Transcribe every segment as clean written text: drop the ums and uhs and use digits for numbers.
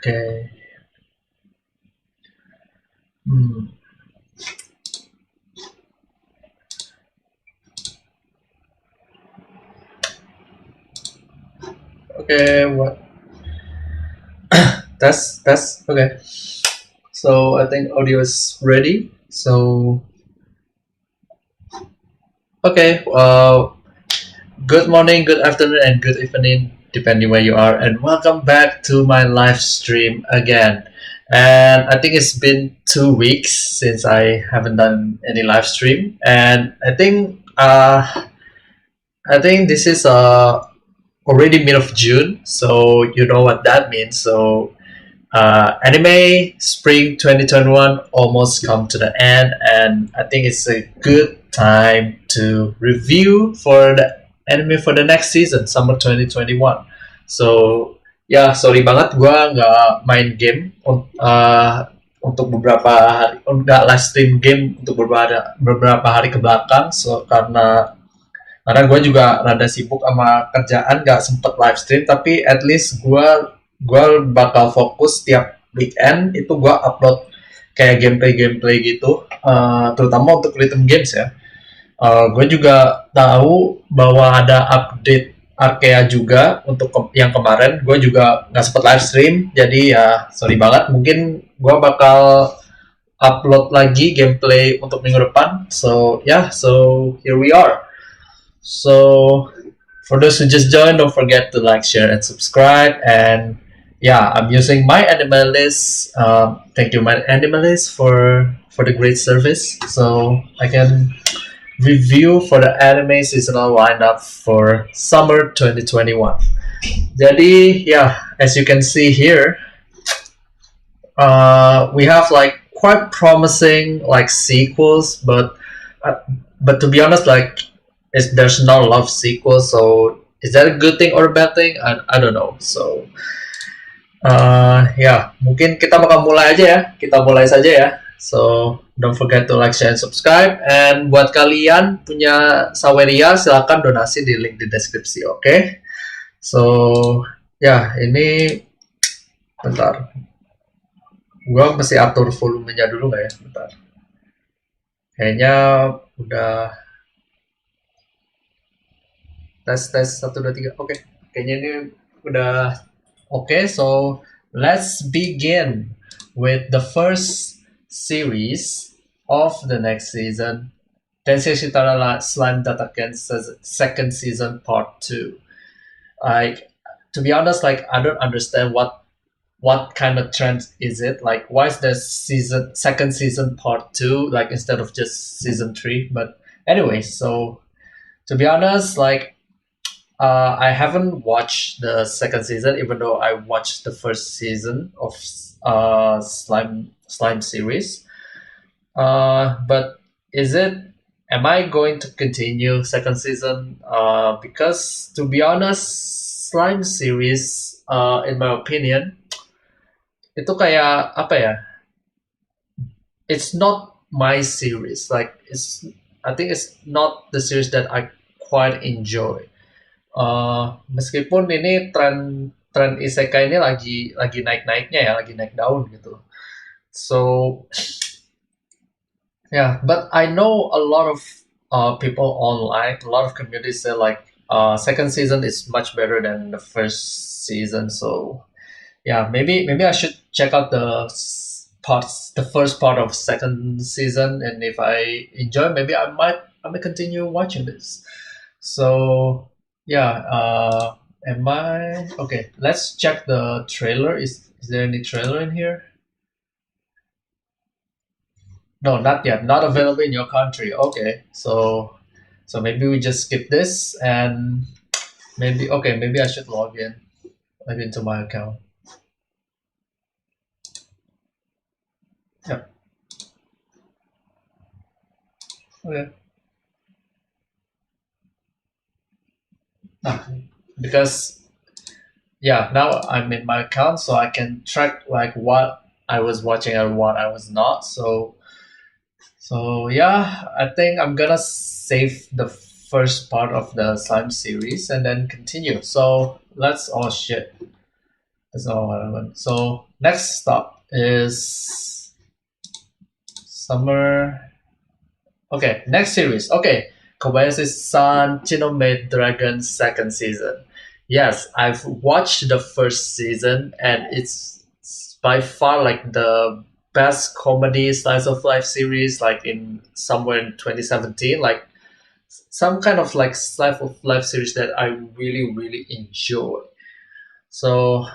Okay. Hmm. Okay. What? That's okay. So I think audio is ready. So okay. Good morning, good afternoon, and good evening, depending where you are, and welcome back to my live stream again. And I think it's been 2 weeks since I haven't done any live stream, and I think this is already mid of June, so you know what that means. So anime spring 2021 almost come to the end, and I think it's a good time to review for the anime for the next season, summer 2021. So ya, sorry banget gua nggak main game untuk beberapa hari, nggak live stream game untuk beberapa hari ke belakang. So karena gue juga rada sibuk sama kerjaan, gak sempet live stream, tapi at least gue bakal fokus tiap weekend itu gue upload kayak gameplay gitu, terutama untuk rhythm games ya. Gue juga tahu bahwa ada update Arkea juga untuk yang kemarin gue juga nggak sempet live stream, jadi ya sorry banget. Mungkin gue bakal upload lagi gameplay untuk minggu depan. So yeah, so here we are. So for those who just joined, don't forget to like, share, and subscribe. And yeah, I'm using my animalist. Thank you, my animalist, for the great service. So I can review for the anime seasonal lineup for summer 2021. Jadi, yeah, as you can see here, we have like quite promising like sequels, but to be honest, like there's not a lot of sequels. So is that a good thing or a bad thing? I don't know. So ya, mungkin kita bakal mulai aja ya. Kita mulai saja ya. So don't forget to like, share, and subscribe. And buat kalian punya saweria, silahkan donasi di link di deskripsi. Oke? Okay? So ya, ini bentar. Gua mesti atur volumenya dulu nggak ya? Bentar. Kayaknya udah tes 1 2 3. Oke. Kayaknya ini udah okay. So let's begin with the first series of the next season. Tensei Shitara Slime Dataken second season part 2. Like, to be honest, like I don't understand what kind of trend is it? Like, why is there second season part 2 like instead of just season 3? But anyway, so to be honest, like I haven't watched the second season, even though I watched the first season of Slime series. But am I going to continue second season? Because to be honest, Slime series, in my opinion, itu kayak apa ya? It's not my series. Like I think it's not the series that I quite enjoy. Meskipun ini tren isekai ini lagi naik-naiknya ya, lagi naik daun gitu. So yeah, but I know a lot of people online, a lot of communities say like second season is much better than the first season. So yeah, maybe I should check out the first part of second season, and if I enjoy, maybe I might continue watching this. So yeah, am I okay? Let's check the trailer. Is there any trailer in here? No, not yet. Not available in your country. Okay, so maybe we just skip this, and maybe I should log into my account. Yep. Okay. Because yeah, now I'm in my account, so I can track like what I was watching and what I was not. So yeah, I think I'm gonna save the first part of the slime series and then continue. So let's, oh shit, That's not what I want. So next stop is summer. Okay, next series. Okay, Kobayashi-san Chinome Dragon second season. Yes, I've watched the first season and it's by far like the best comedy slice of life series like in somewhere in 2017, like some kind of like slice of life series that I really enjoy. So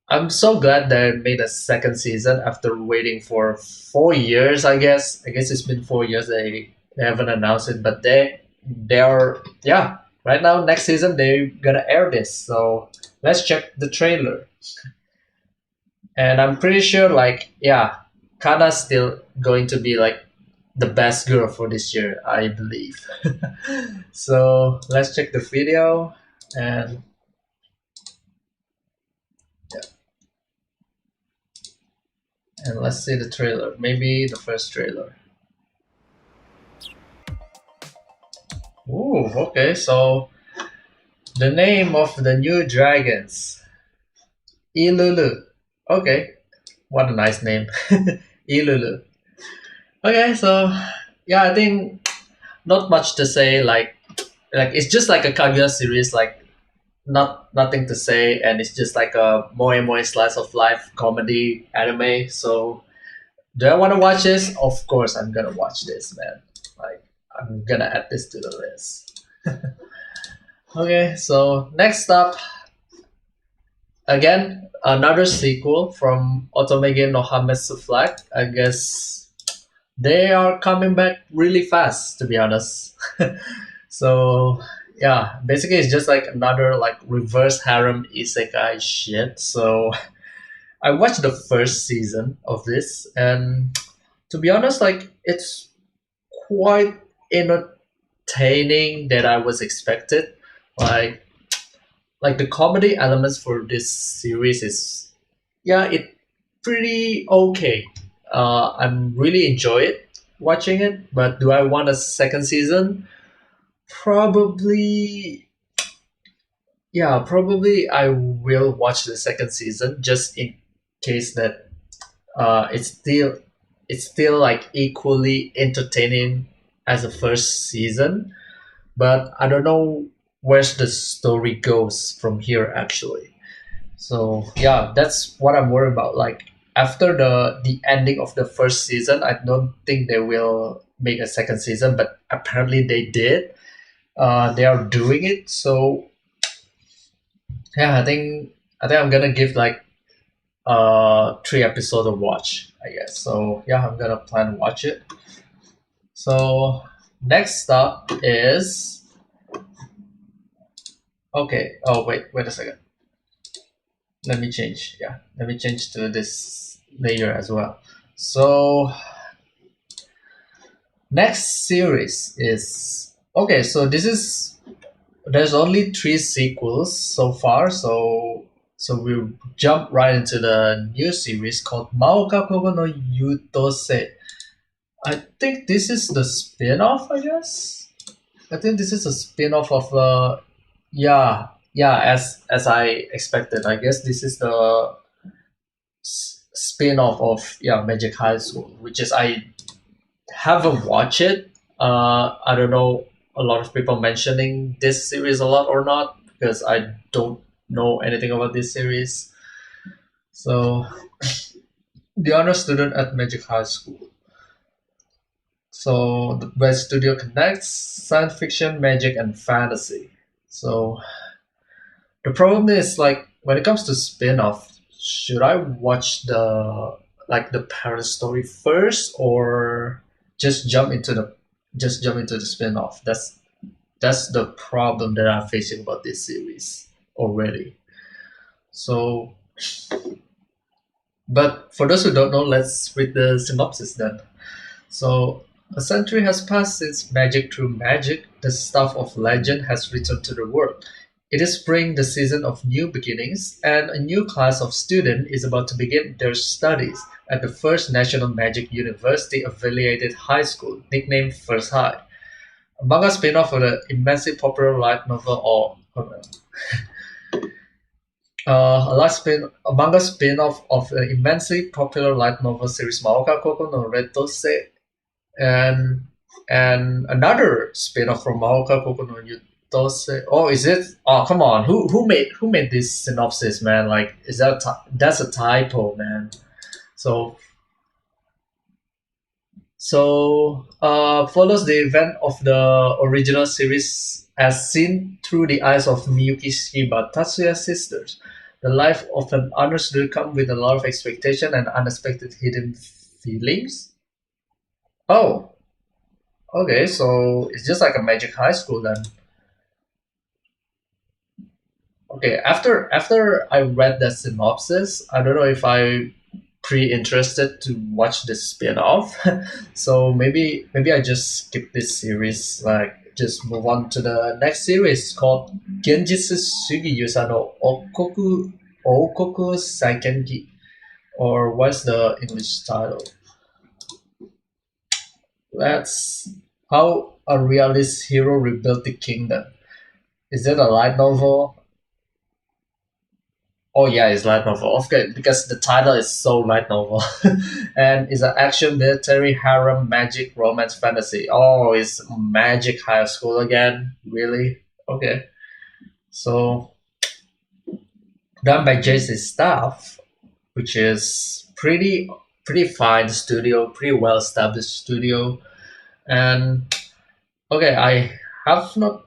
I'm so glad they made a second season after waiting for 4 years. I guess it's been 4 years. They haven't announced it, but they are, yeah. Right now, next season they're gonna air this. So let's check the trailer. And I'm pretty sure, like, yeah, Kana's still going to be like the best girl for this year, I believe. So let's check the video and let's see the trailer. Maybe the first trailer. Ooh, okay. So the name of the new dragons, Ilulu. Okay, what a nice name, Ilulu. Okay, so yeah, I think not much to say. Like it's just like a Kaguya series. Like nothing to say, and it's just like a moe slice of life comedy anime. So do I want to watch this? Of course, I'm gonna watch this, man. Like I'm gonna add this to the list. Okay, so next up, again another sequel from Otomege no Hametsu Flag. I guess they are coming back really fast, to be honest. So yeah, basically it's just like another like reverse harem isekai shit. So I watched the first season of this, and to be honest, like it's quite entertaining that I was expected. Like like the comedy elements for this series is, yeah, it pretty okay. I'm really enjoy it watching it, but do I want a second season? Probably, yeah, probably I will watch the second season just in case that it's still like equally entertaining as the first season, but I don't know where the story goes from here actually. So yeah, that's what I'm worried about. Like after the ending of the first season, I don't think they will make a second season, but apparently they did. They are doing it. So yeah, I think I'm gonna give like 3 episodes of watch, I guess. So yeah, I'm gonna plan to watch it. So next up is, okay. Oh wait a second. Let me change. Yeah, let me change to this layer as well. So next series is, okay. So this is, there's only 3 sequels so far. So we'll jump right into the new series called Maoka Kogo no Yutose. I think this is the spin-off, I guess. I think this is a spin-off of yeah, yeah, as I expected. I guess this is the spin-off of, yeah, Magic High School, which is, I haven't watched it. I don't know a lot of people mentioning this series a lot or not because I don't know anything about this series. So the honor student at Magic High School. So the best studio connects science fiction, magic, and fantasy. So the problem is, like, when it comes to spin-off, should I watch the parent story first, or just jump into the spin-off? That's the problem that I'm facing about this series already. So, but for those who don't know, let's read the synopsis then. So, a century has passed since magic through magic, the stuff of legend, has returned to the world. It is spring, the season of new beginnings, and a new class of students is about to begin their studies at the first National Magic University affiliated high school, nicknamed First High. A manga spin-off of the immensely popular light novel or A manga spin-off of an immensely popular light novel series Maoka Koko no Retose, and another spin-off from Maoka Koko no Yutose. Oh, is it? Oh, come on. Who made this synopsis, man? Like, is that that's a typo, man? So follows the event of the original series as seen through the eyes of Miyuki Shiba, Tatsuya's sisters. The life of an honor student comes with a lot of expectation and unexpected hidden feelings. Oh, okay, so it's just like a magic high school then. Okay, after I read the synopsis, I don't know if I pre-interested to watch the spin-off. So maybe I just skip this series, like just move on to the next series called Genjitsu Sugi Yusa no Okoku Saikengi, or what's the English title? That's how a realist hero rebuilt the kingdom. Is it a light novel? Oh yeah, it's light novel. Okay, because the title is so light novel, and it's an action, military, harem, magic, romance, fantasy. Oh, it's magic high school again. Really? Okay. So done by JC Staff, which is pretty fine studio, pretty well established studio, and okay, have not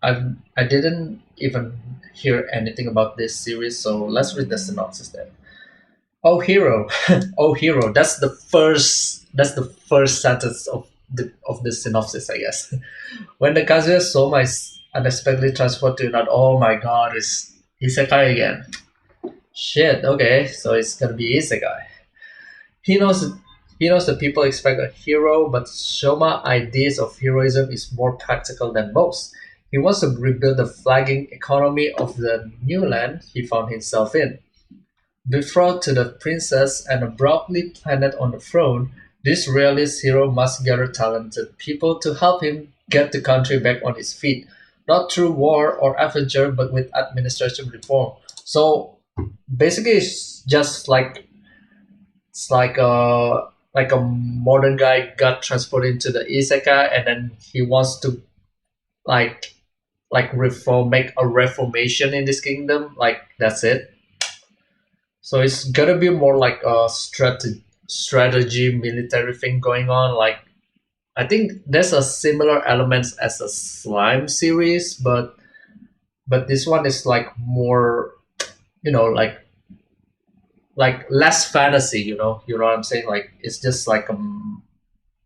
I didn't even hear anything about this series, so let's read the synopsis then. Oh hero, oh hero. That's the first sentence of the synopsis, I guess. When the Kazuya Soma is unexpectedly transferred to another, oh my god, it's isekai again. Shit. Okay, so it's gonna be isekai. He knows he knows that people expect a hero, but Shoma ideas of heroism is more practical than most. He wants to rebuild the flagging economy of the new land he found himself in. Betrothed to the princess and abruptly planted on the throne, this realist hero must gather talented people to help him get the country back on its feet, not through war or adventure, but with administration reform. So basically, it's like a modern guy got transported into the isekai, and then he wants to like make a reformation in this kingdom. Like that's it. So it's gonna be more like a strategy military thing going on. Like I think there's a similar elements as a slime series, but this one is like more, like less fantasy. You know what I'm saying? Like it's just like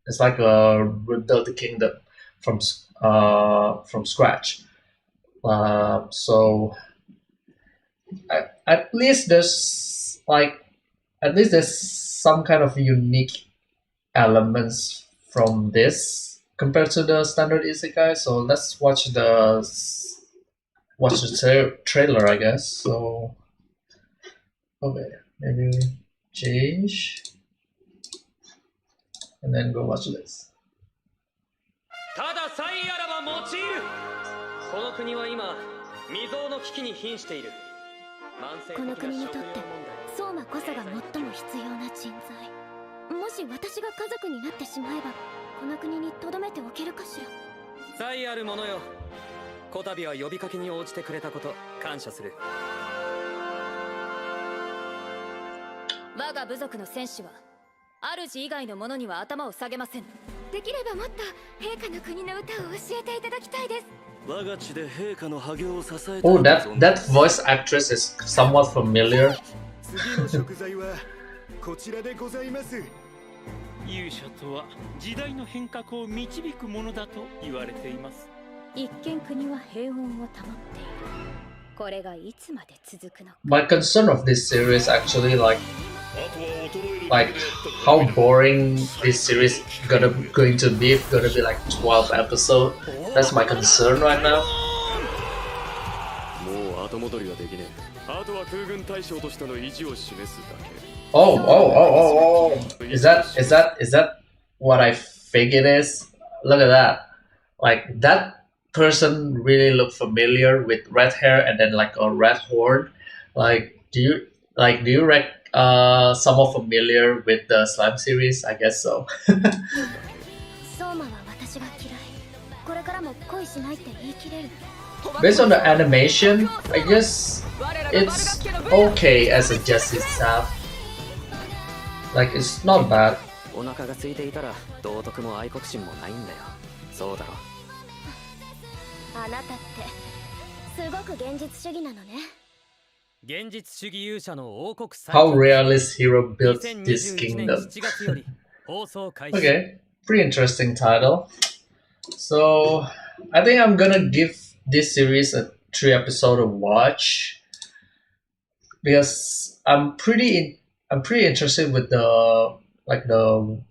it's like a rebuild the kingdom from scratch. So at least there's some kind of unique elements from this compared to the standard isekai. So let's watch the trailer, I guess. So okay, maybe change and then go watch this. たださえあらば用いる。この国は今未曾有の危機に瀕している。慢性的な食料問題。相馬こそが最も必要な人材。もし私が家族になってしまえば、この国に留めておけるかしら。さえあるものよ。こたびは呼びかけに応じてくれたこと感謝する。我が部族の戦士は主以外の者には頭を下げません。できればもっと陛下の国の歌を教えていただきたいです。 Oh, that voice actress is somewhat familiar. 次の食材はこちらでございます。勇者とは時代の変革を導くものだと言われています。一見国は平穏を保っている。これがいつまで続くのか。 My concern of this series actually like how boring this series going to be. It's gonna be like 12 episodes. That's my concern right now. もう後戻りはできねえ。あとは空軍大将としての意地を示すだけ。Oh. Is that what I think it is? Look at that. Like that person really looked familiar with red hair and then like a red horn. Like, do you somewhat familiar with the slime series? I guess so. 相馬は私が嫌い。これからも恋しないって言い切れる。 Based on the animation, I guess it's okay as a just itself. Like, it's not bad. お腹が空いていたら道徳も愛国心もないんだよ。そうだろ。あなたってすごく現実主義なのね。現実主義勇者の王国最 How realist hero built this 2021年 kingdom. 7月より放送開始。 Okay, pretty interesting title. So I think I'm gonna give this series a 3-episode watch because I'm pretty interested with the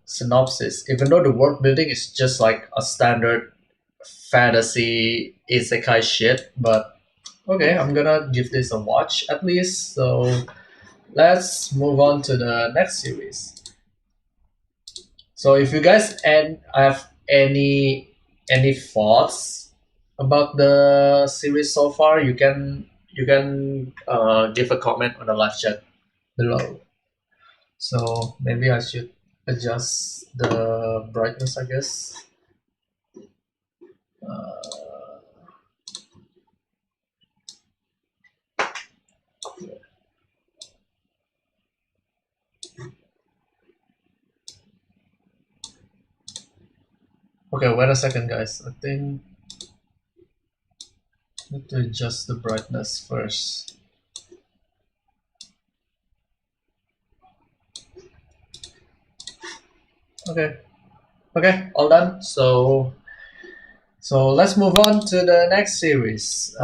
synopsis. Even though the world building is just like a standard fantasy isekai shit, but okay, I'm gonna give this a watch at least. So let's move on to the next series. So if you guys have any thoughts about the series so far, you can give a comment on the live chat below. So maybe I should adjust the brightness, I guess. Okay, wait a second, guys. I think I need to adjust the brightness first. Okay, all done. So let's move on to the next series.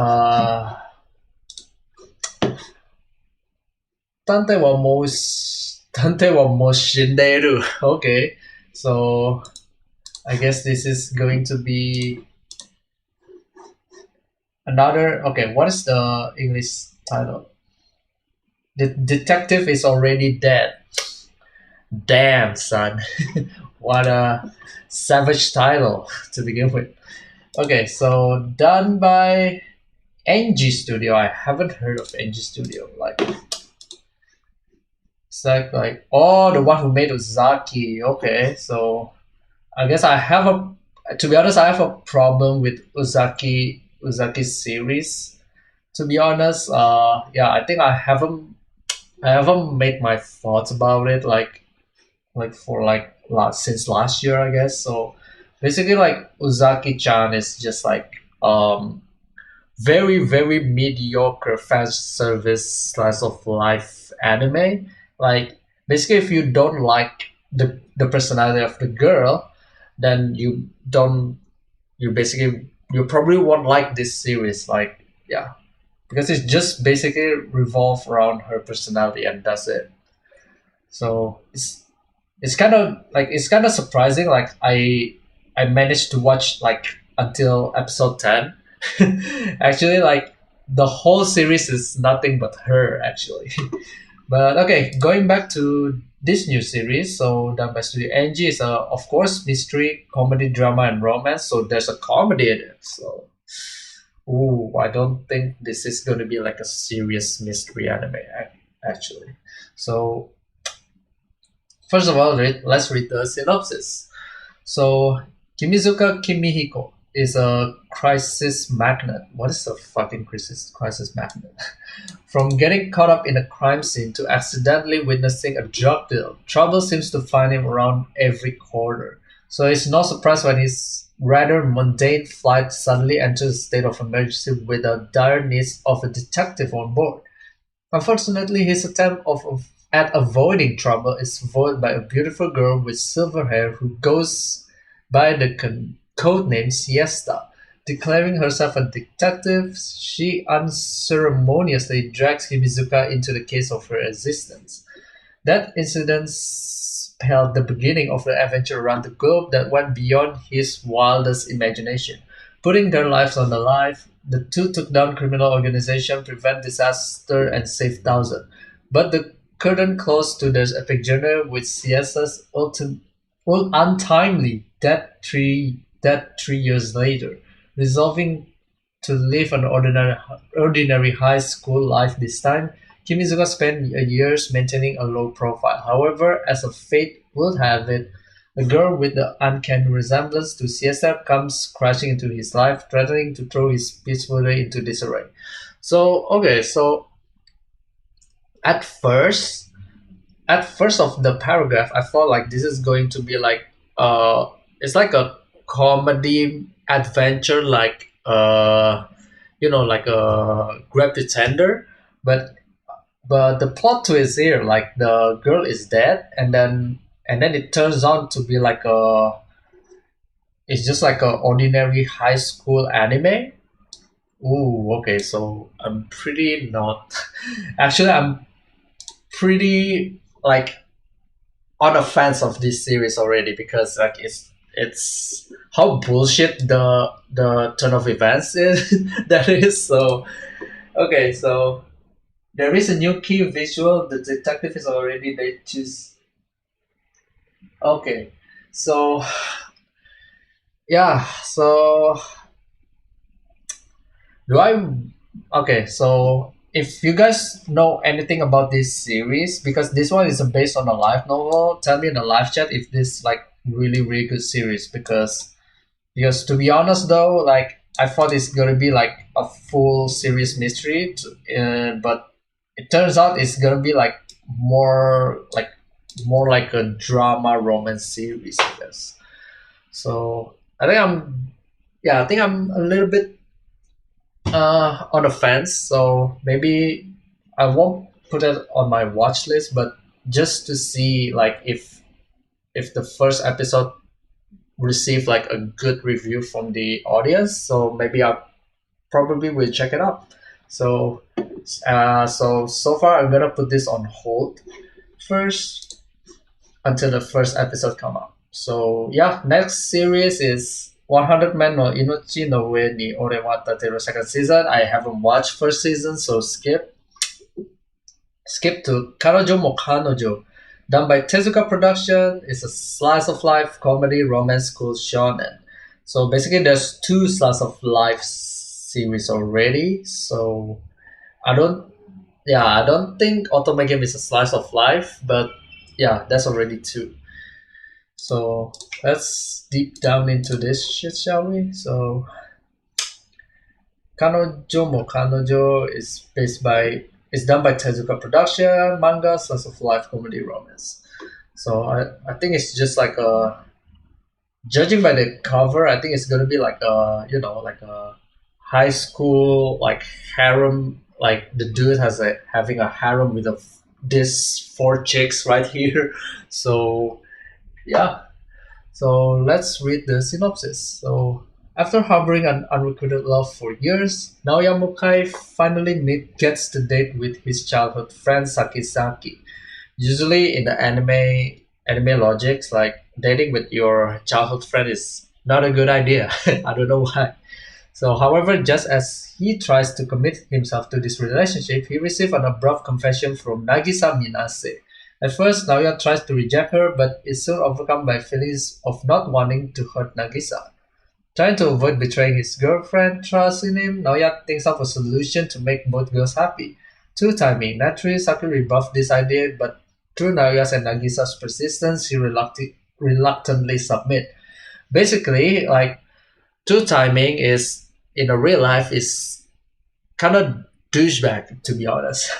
Tante wa mo shinderu. Okay, so I guess this is going to be another. Okay, what is the English title? The detective is already dead. Damn, son. What a savage title to begin with. Okay, so done by Enquiries Studio. I haven't heard of Enquiries Studio. It's like oh, the one who made Uzaki. Okay, so I guess to be honest, I have a problem with Uzaki's series. To be honest, yeah, I think I haven't made my thoughts about it since last year, I guess. So basically, like Uzaki-chan is just like very very mediocre fan service slice of life anime. Like basically, if you don't like the personality of the girl, then you probably won't like this series. Like yeah, because it's just basically revolve around her personality and that's it. So it's kind of surprising. Like I managed to watch like until episode 10. Actually, like the whole series is nothing but her actually. But okay, going back to this new series, so done by Studio NG is of course mystery, comedy, drama, and romance. So there's a comedy in it. So, ooh, I don't think this is going to be like a serious mystery anime actually. So first of all, let's read the synopsis. So Kimizuka Kimihiko is a crisis magnet. What is a fucking crisis magnet? From getting caught up in a crime scene to accidentally witnessing a drug deal, trouble seems to find him around every corner. So it's no surprise when his rather mundane flight suddenly enters a state of emergency with the dire needs of a detective on board. Unfortunately, his attempt at avoiding trouble is foiled by a beautiful girl with silver hair who goes by the codename Siesta. Declaring herself a detective, she unceremoniously drags Himizuka into the case of her existence. That incident spelled the beginning of an adventure around the globe that went beyond his wildest imagination. Putting their lives on the line, the two took down criminal organization, prevent disaster, and save thousands. But the curtain closed to their epic journey with Siesta's untimely death 3 years later. Resolving to live an ordinary high school life this time, Kimizuka spent years maintaining a low profile. However, as a fate would have it, a girl with the uncanny resemblance to Siesta comes crashing into his life, threatening to throw his peaceful day into disarray. So okay, so at first at first of the paragraph, I thought like this is going to be like it's like a comedy adventure, like like a grab pretender, but the plot twist here, like the girl is dead, and then it turns out to be like a it's just like a ordinary high school anime. Ooh, okay, so I'm pretty not actually I'm pretty like on a fans of this series already, because like it's how bullshit the turn of events is that is. So okay, so there is a new key visual. The detective is already they choose. Okay, so yeah, so do I okay, so if you guys know anything about this series, because this one is based on a light novel, tell me in the live chat if this like really good series, because to be honest though, like I thought it's gonna be like a full series mystery but it turns out it's gonna be like more like a drama romance series, I guess. So I think I'm a little bit on the fence, so maybe I won't put it on my watch list, but just to see like if the first episode received like a good review from the audience, so maybe I probably will check it out. So so far I'm gonna put this on hold first until the first episode come out. So yeah, next series is 100 Men no Inochi no Ue ni Ore wa Tateru second season. I haven't watched first season, so skip to Kanojo mo Kanojo, done by Tezuka Production. It's a slice of life comedy romance school shonen. So basically there's two slice of life series already. So I don't think Otome Game is a slice of life, but yeah, that's already two. So let's deep down into this shit, shall we? So Kanojo mo Kanojo is done by Tezuka Production, manga, slice of life, comedy, romance. So I think it's just like a, judging by the cover, I think it's gonna be like a like a high school like harem, like the dude having a harem with this four chicks right here. So yeah, so let's read the synopsis. So after harboring an unrequited love for years, Naoya Mukai finally gets to date with his childhood friend Sakisaki. Usually in the anime logics, like dating with your childhood friend is not a good idea. I don't know why. So however, just as he tries to commit himself to this relationship, he receives an abrupt confession from Nagisa Minase. At first, Naoya tries to reject her, but is soon overcome by feelings of not wanting to hurt Nagisa. Trying to avoid betraying his girlfriend trust in him, Naoya thinks of a solution to make both girls happy. Two timing. Naturally, Saki rebuffed this idea, but through Naoya's and Nagisa's persistence, he reluctantly submit. Basically, like two timing is in a real life is kind of douchebag, to be honest.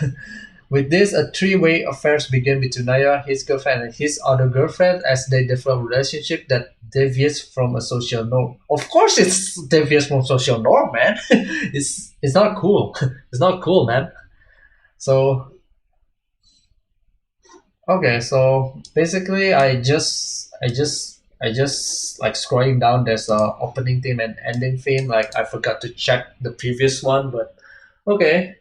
With this, a three-way affairs begin between Naya, his girlfriend, and his other girlfriend as they develop a relationship that deviates from a social norm. Of course, it's deviates from social norm, man. It's not cool. It's not cool, man. So okay, so basically, I just like scrolling down. There's a opening theme and ending theme. Like I forgot to check the previous one, but okay.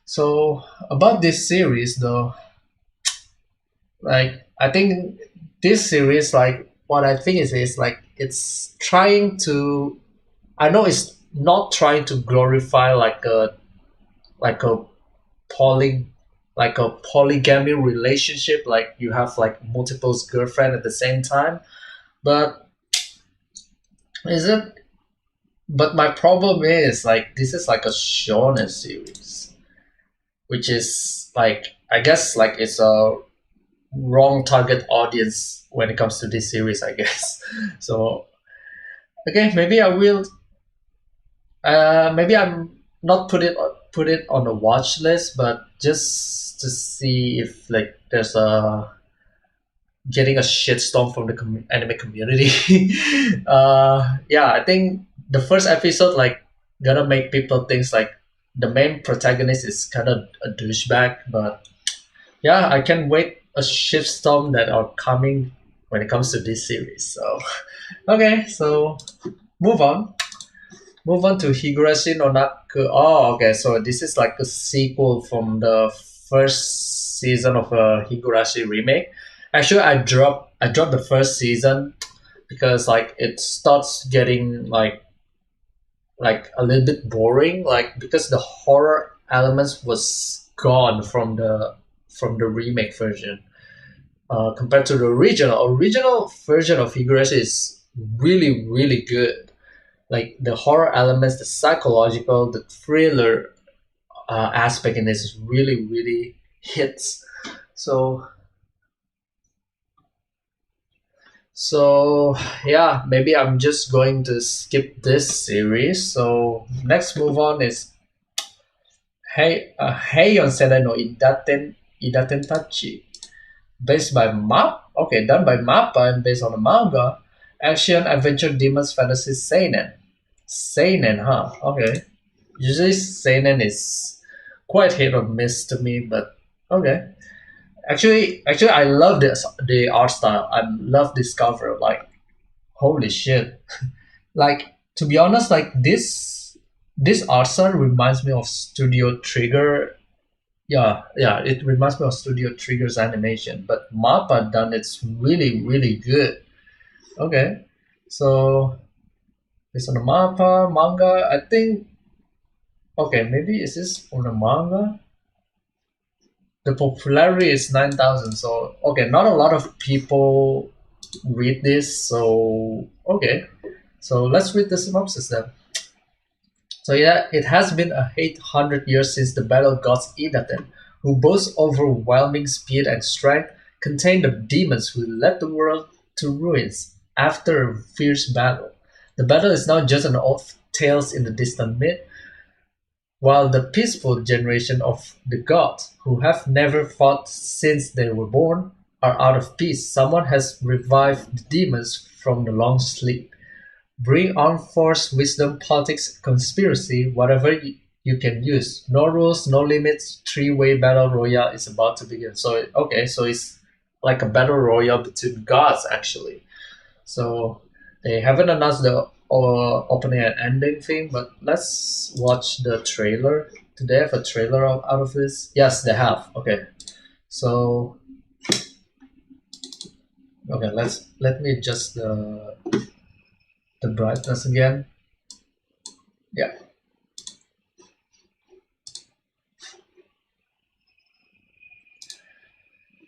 So about this series though, like I think this series, like what I think is like it's trying to, I know it's not trying to glorify like a poly like a polygamy relationship, like you have like multiple girlfriend at the same time, but is it, but my problem is like this is like a shonen series. which is like, I guess like it's a wrong target audience when it comes to this series, I guess. So okay, maybe I will. Maybe I'm not put it on a watch list, but just to see if like there's a getting a shitstorm from the anime community. Yeah, I think the first episode like gonna make people think like the main protagonist is kind of a douchebag, but yeah, I can wait a shitstorm that are coming when it comes to this series. So okay, so move on. Move on to Higurashi no Naku. Oh, okay. So this is like a sequel from the first season of a Higurashi remake. Actually, I dropped the first season because like it starts getting like a little bit boring. Like because the horror elements was gone from the remake version. Compared to the original version of Higurashi is really really good. Like the horror elements, the psychological, the thriller aspect in this really really hits. So yeah, maybe I'm just going to skip this series. So next move on is Heion Senai no Idaten Tachi, based by done by Mappa and based on the manga. Action, adventure, demons, fantasy, seinen. Seinen, huh? Okay. Usually seinen is quite hit or miss to me, but okay. Actually, I love the art style. I love this cover. Like, holy shit! Like, to be honest, like this art style reminds me of Studio Trigger. Yeah, it reminds me of Studio Trigger's animation, but Mappa done it's really really good. Okay, so it's on the manga. I think. Okay, maybe is this on the manga? The popularity is 9,000. So okay, not a lot of people read this. So okay, so let's read the synopsis then. So yeah, it has been 800 years since the battle gods Idaten, who boast overwhelming speed and strength, contained the demons who led the world to ruins after a fierce battle. The battle is now just an old tales in the distant myth, while the peaceful generation of the gods, who have never fought since they were born, are out of peace. Someone has revived the demons from the long sleep. Bring on force, wisdom, politics, conspiracy, whatever you can use. No rules, no limits. Three-way battle royale is about to begin. So okay, so it's like a battle royale between gods actually. So they haven't announced the opening and ending thing, but let's watch the trailer. Do they have a trailer out of this? Yes, they have. Okay, so okay, let me adjust the brightness again. Yeah.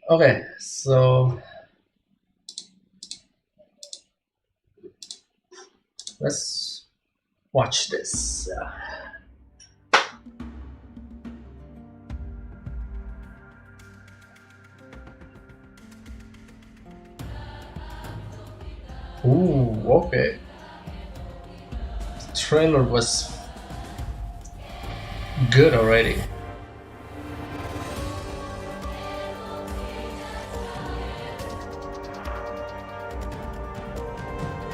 Okay, so let's watch this. Ooh, okay. The trailer was good already.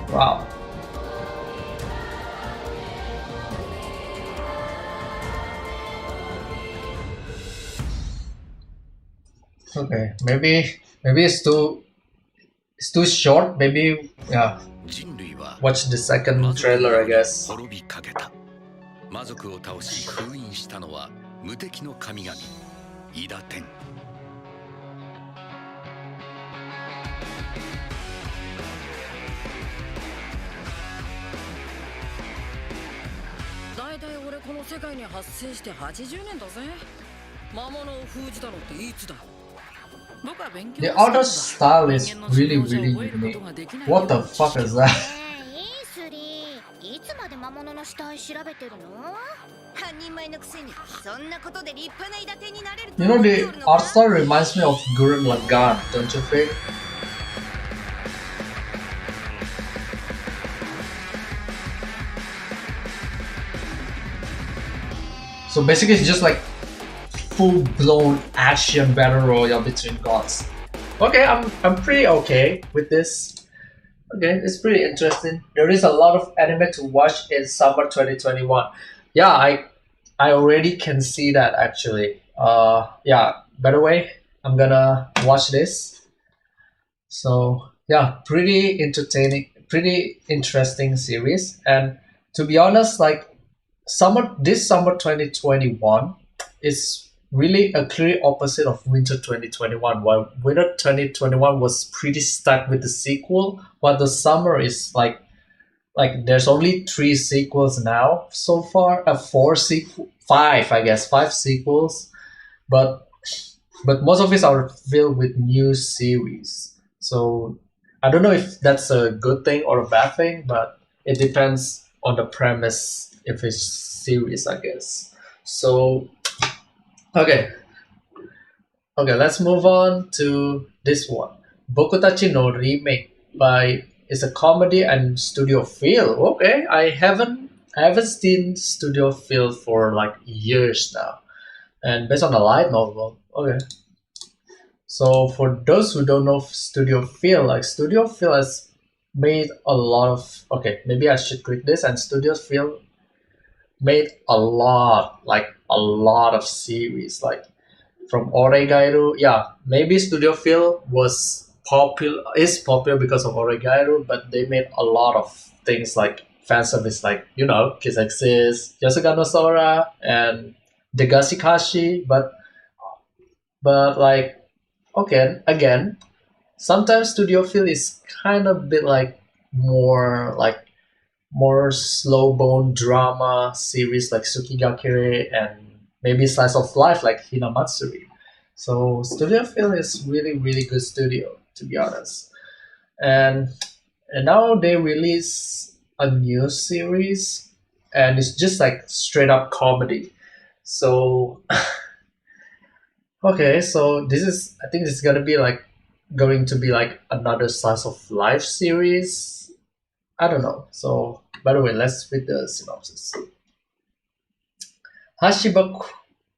Wow. Okay, maybe it's too short. Maybe yeah. Watch the second trailer, I guess. 魔族を倒し封印したのは無敵の神々イダテン。だいたい俺この世界に発生して80年だぜ。魔物を封じたのっていつだ。The other style is really unique. What the fuck is that? いつまで魔物の死体調べてるの？半人前のくせにそんなことで立派な韋手になれると You know, 思って the おるのか？ art style reminds me of Gurren Lagann, don't you think? So basically it's just like full-blown action battle royale between gods. Okay, I'm pretty okay with this. Okay, it's pretty interesting. There is a lot of anime to watch in summer 2021. Yeah, I already can see that actually. Yeah, by the way, I'm gonna watch this. So yeah, pretty entertaining, pretty interesting series. And to be honest, like this summer 2021 is really a clear opposite of winter 2021. While winter 2021 was pretty stuck with the sequel, while the summer is like there's only 3 sequels now so far. Five, I guess, 5 sequels, but most of it are filled with new series. So I don't know if that's a good thing or a bad thing, but it depends on the premise if it's series, I guess. So okay, let's move on to this one. Bokutachi no Remake by is a comedy and Studio Feel. Okay, I haven't seen Studio Feel for like years now, and based on a light novel. Okay, so for those who don't know Studio Feel, like Studio Feel has made a lot of. Okay, maybe I should click this. And Studio Feel made a lot of series, like from Oregairu. Yeah, maybe Studio Feel is popular because of Oregairu, but they made a lot of things like fan service, like Kiss Exist, Yosuga no Sora, and Degashikashi. But like, okay, again, sometimes Studio Feel is kind of bit like more slow bone drama series like Tsukigakure, and maybe slice of life like Hinamatsuri. So Studio Feel is really good studio, to be honest. And now they release a new series, and it's just like straight up comedy. So okay, so I think this is going to be like another slice of life series. I don't know. So, by the way, let's read the synopsis. Hashiba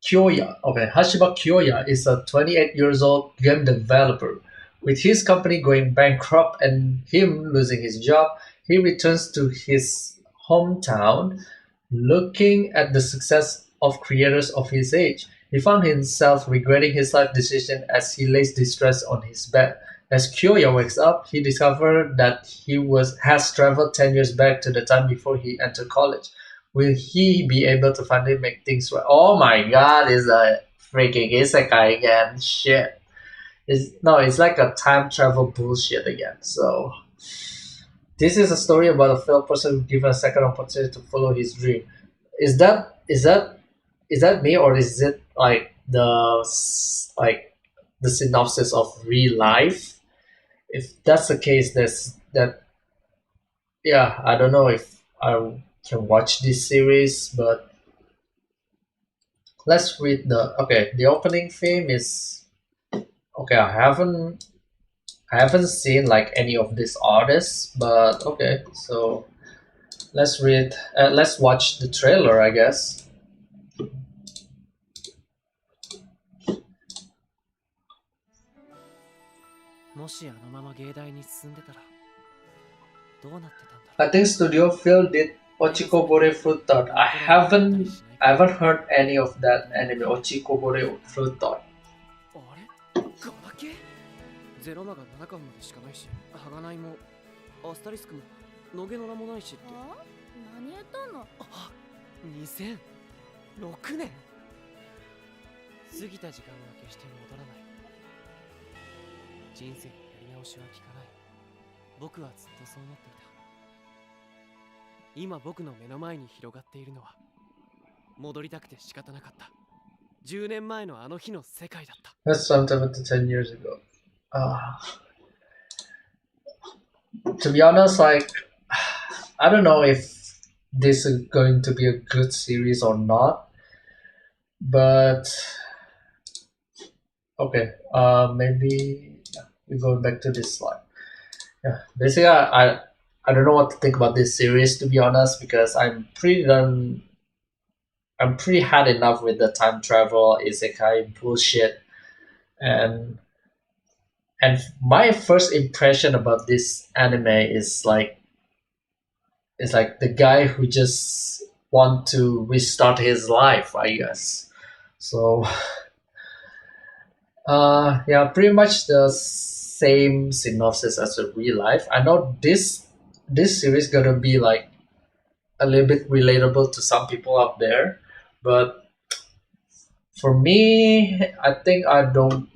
Kyoya. Okay, Hashiba Kyoya is a 28 years old game developer. With his company going bankrupt and him losing his job, he returns to his hometown looking at the success of creators of his age. He found himself regretting his life decision as he lays distressed on his bed. As Kyoya wakes up, he discovers that he has traveled 10 years back to the time before he entered college. Will he be able to finally make things right? Oh my god, it's a freaking isekai again. Shit. It's like a time travel bullshit again. So, this is a story about a failed person who given a second opportunity to follow his dream. Is that me, or is it like the synopsis of real life? If that's the case, I don't know if I can watch this series, but let's read the opening theme is okay. I haven't seen like any of these artists, but okay, so let's watch the trailer, I guess. もしあのまま芸大に進んでたらどうなってたんだろう。 I think Studio Phil did Ochikobore Fruit Tart. I haven't heard any of that anime, Ochikobore Fruit Tart. あれ？ガラケー？ゼロマが7巻までしかないし、鋼もアスタリスクも野毛の名もないしって。何やったの？あ、2006年。過ぎた時間は決して戻らない。人生のやり直しは効かない。僕はずっとそう思っていた。今僕の目の前に広がっているのは戻りたくて仕方なかった。10年前のあの日の世界だった。 That's something to 10 years ago. To be honest, like I don't know if this is going to be a good series or not. But okay, maybe we go back to this slide. Yeah, basically, I don't know what to think about this series, to be honest, because I'm pretty had enough with the time travel isekai bullshit, and my first impression about this anime is like the guy who just want to restart his life, I guess. So yeah, pretty much the same synopsis as the real life. I know this series gonna be like a little bit relatable to some people out there, but for me, I think I don't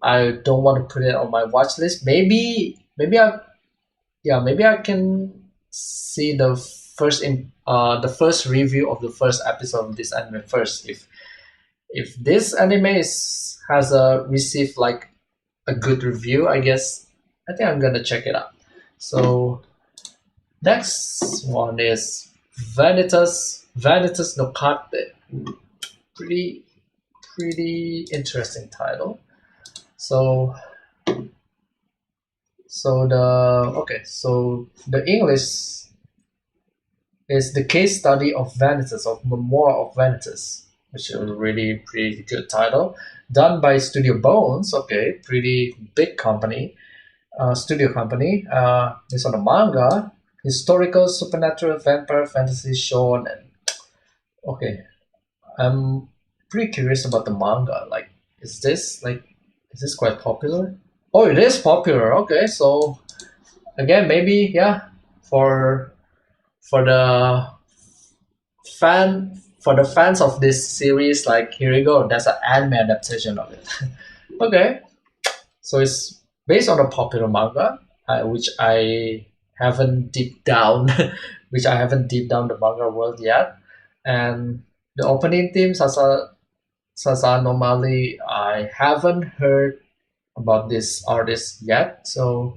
want to put it on my watch list. Maybe I can see the first review of the first episode of this anime first. If this anime has received like a good review, I guess I think I'm gonna check it out. So next one is Vanitas no Carte. Pretty interesting title. So the English is the case study of Vanitas, of Memoir of Vanitas, which is a really pretty good title, done by Studio Bones. Okay, pretty big company, studio company. It's on a manga, historical, supernatural, vampire, fantasy, shonen. Okay, I'm pretty curious about the manga. Like, is this quite popular? Oh, it is popular. Okay, so again, maybe for the fans of this series, like, here you go. That's an anime adaptation of it. Okay, so it's based on a popular manga, which I haven't deep down, the manga world yet, and the opening theme Sasa Normally, I haven't heard about this artist yet, so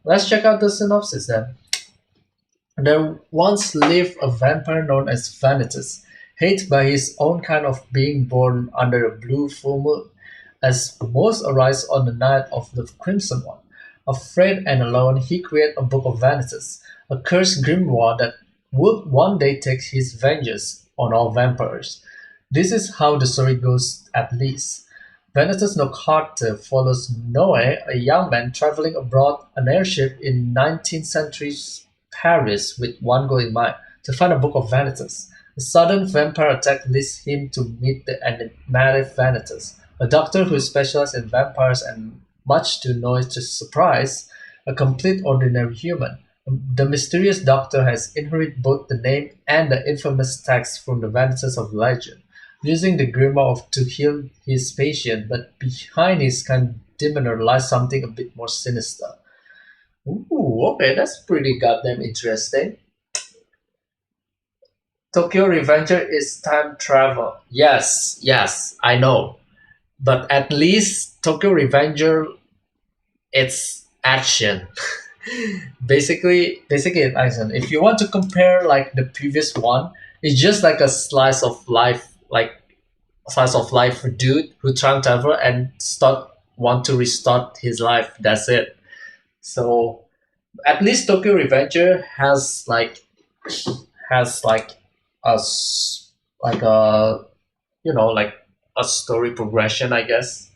let's check out the synopsis then. There once lived a vampire known as Vanitas, hated by his own kind of being born under a blue full moon, as most arise on the night of the Crimson One. Afraid and alone, he created a book of Vanitas, a cursed grimoire that would one day take his vengeance on all vampires. This is how the story goes, at least. Vanitas no Carte follows Noe, a young man traveling abroad an airship in 19th century Paris with one goal in mind: to find a book of Vanitas. A sudden vampire attack leads him to meet the enigmatic Vanitas, a doctor who specializes in vampires and, much to Noe's surprise, a complete ordinary human. The mysterious doctor has inherited both the name and the infamous text from the Vanitas of legend, using the grimoire to heal his patient, but behind his kind demeanor lies something a bit more sinister. Ooh, okay, that's pretty goddamn interesting. Tokyo Revenger is time travel. Yes, I know. But at least Tokyo Revenger, it's action. basically it's action. If you want to compare like the previous one, it's just like a slice of life dude who time travel and want to restart his life. That's it. So at least Tokyo Revenger has like a like a story progression, I guess,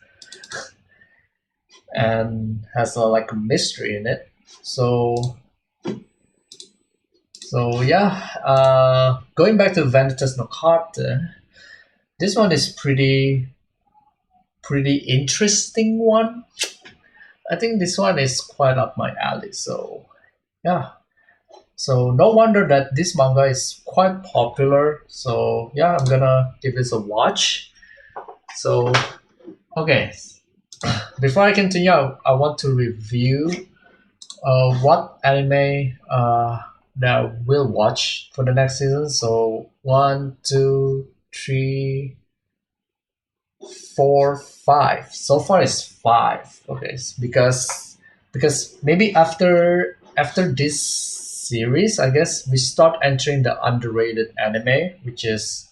and has like a mystery in it. So yeah, going back to Vanitas no Carte, this one is pretty interesting one. I think this one is quite up my alley. So yeah, so no wonder that this manga is quite popular. So yeah, I'm gonna give this a watch. So okay, before I continue, I want to review what anime that I will watch for the next season. So 1, 2, 3, 4, 5. So far it's 5. Okay, because maybe after this series, I guess we start entering the underrated anime, which is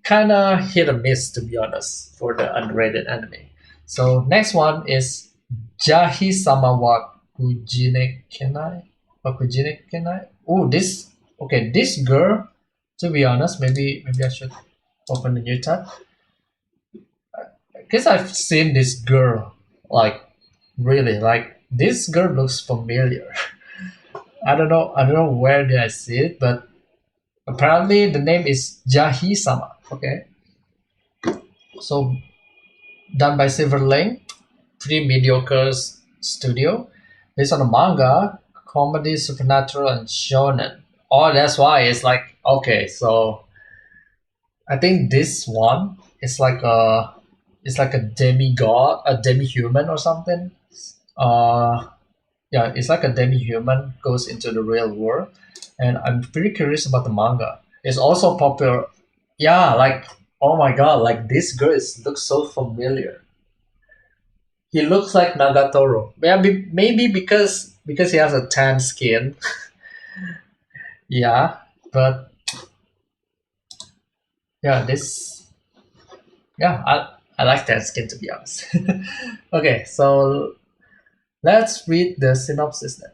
kind of hit or miss, to be honest, for the underrated anime. So next one is Jahi sama wa Kujine Kenai. Kujine Kenai. Oh, this okay. This girl, to be honest, maybe I should open the new tab. I guess I've seen this girl, like really, like this girl looks familiar. I don't know where did I see it, but apparently the name is Jahi sama. Okay, so done by Silverlink, pretty mediocre studio, based on a manga, comedy, supernatural, and shonen. Oh, that's why it's like okay. So I think this one is like a demigod, a demi-human or something. Yeah, it's like a demi-human goes into the real world, and I'm pretty curious about the manga. It's also popular. Yeah, like oh my god, like this girl looks so familiar. He looks like Nagatoro. Maybe because he has a tan skin. Yeah, but yeah, I like tan skin, to be honest. Okay, so let's read the synopsis then.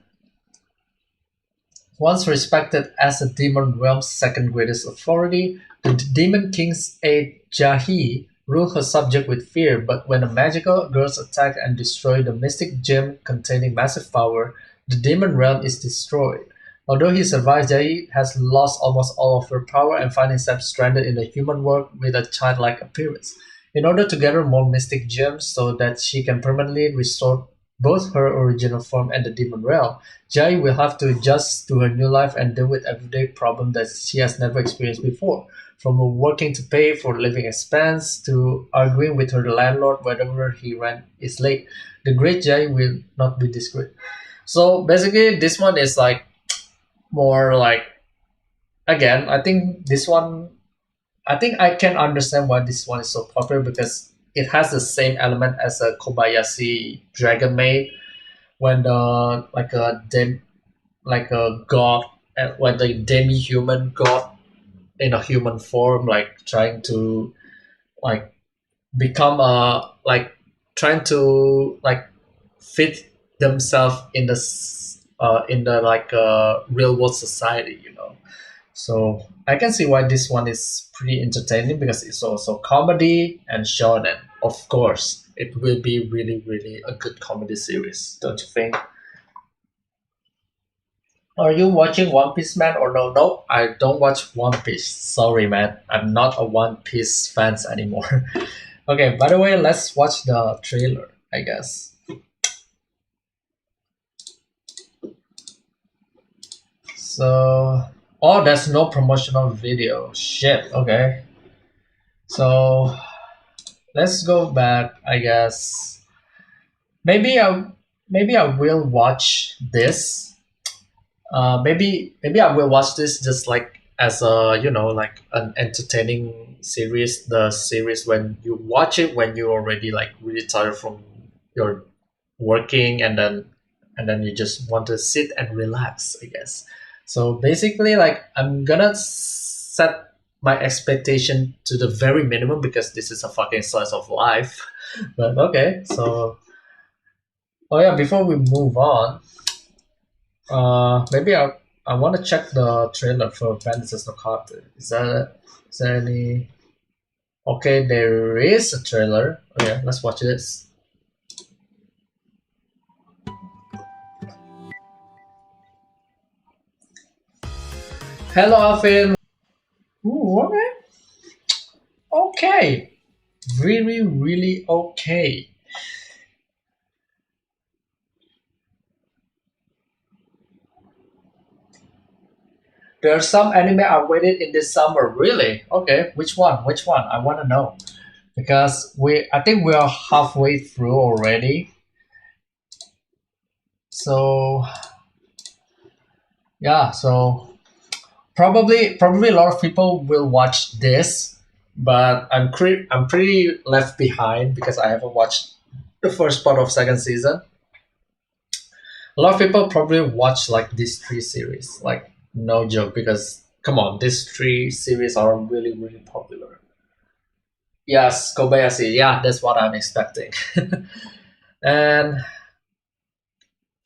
Once respected as the demon realm's second greatest authority, the demon king's aide Jahi ruled her subject with fear, but when the magical girls attack and destroy the mystic gem containing massive power, the demon realm is destroyed. Although he survives, Jahi has lost almost all of her power and finds himself stranded in the human world with a childlike appearance. In order to gather more mystic gems so that she can permanently restore both her original form and the demon realm, Jai will have to adjust to her new life and deal with everyday problems that she has never experienced before, from working to pay for living expense to arguing with her landlord whenever he rent is late. The great Jai will not be discreet. So basically, this one is like more like, again, I think I can understand why this one is so popular because it has the same element as a Kobayashi Dragon Maid, when the like a god, when the demi-human god in a human form, like trying to like become a like trying to like fit themselves in the like real world society, you know. So I can see why this one is pretty entertaining because it's also comedy and shonen. Of course, it will be really, really a good comedy series, don't you think? Are you watching One Piece, man, or no? No, I don't watch One Piece. Sorry, man. I'm not a One Piece fans anymore. Okay, by the way, let's watch the trailer, I guess. So, oh, there's no promotional video. Shit. Okay. So, let's go back. I guess maybe I will watch this. Maybe I will watch this just like as a like an entertaining series. The series when you watch it when you're already like really tired from your working and then you just want to sit and relax, I guess. So basically, like I'm gonna set my expectation to the very minimum because this is a fucking slice of life. But okay, so oh yeah, before we move on, maybe I want to check the trailer for Bandits no Karte. Is there any? Okay, there is a trailer. Okay, let's watch this. Hello, Alvin. Ooh, okay. Okay. Really, really okay. There's some anime I waited in this summer. Really? Okay. Which one? Which one? I want to know. Because I think we are halfway through already. So yeah, so probably a lot of people will watch this, but I'm pretty left behind because I haven't watched the first part of second season. A lot of people probably watch like these three series, like no joke, because come on, these three series are really really popular. Yes, Kobayashi. Yeah, that's what I'm expecting. And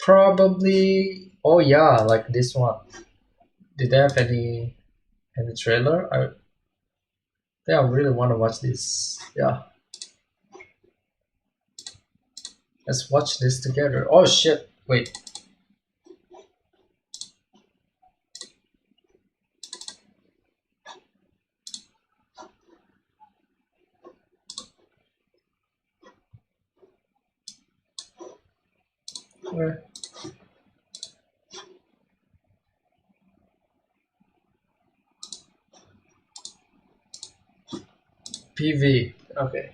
probably, oh yeah, like this one. Did they have any trailer? I think I really want to watch this. Yeah, let's watch this together. Oh shit! Wait. Where? PV. Okay.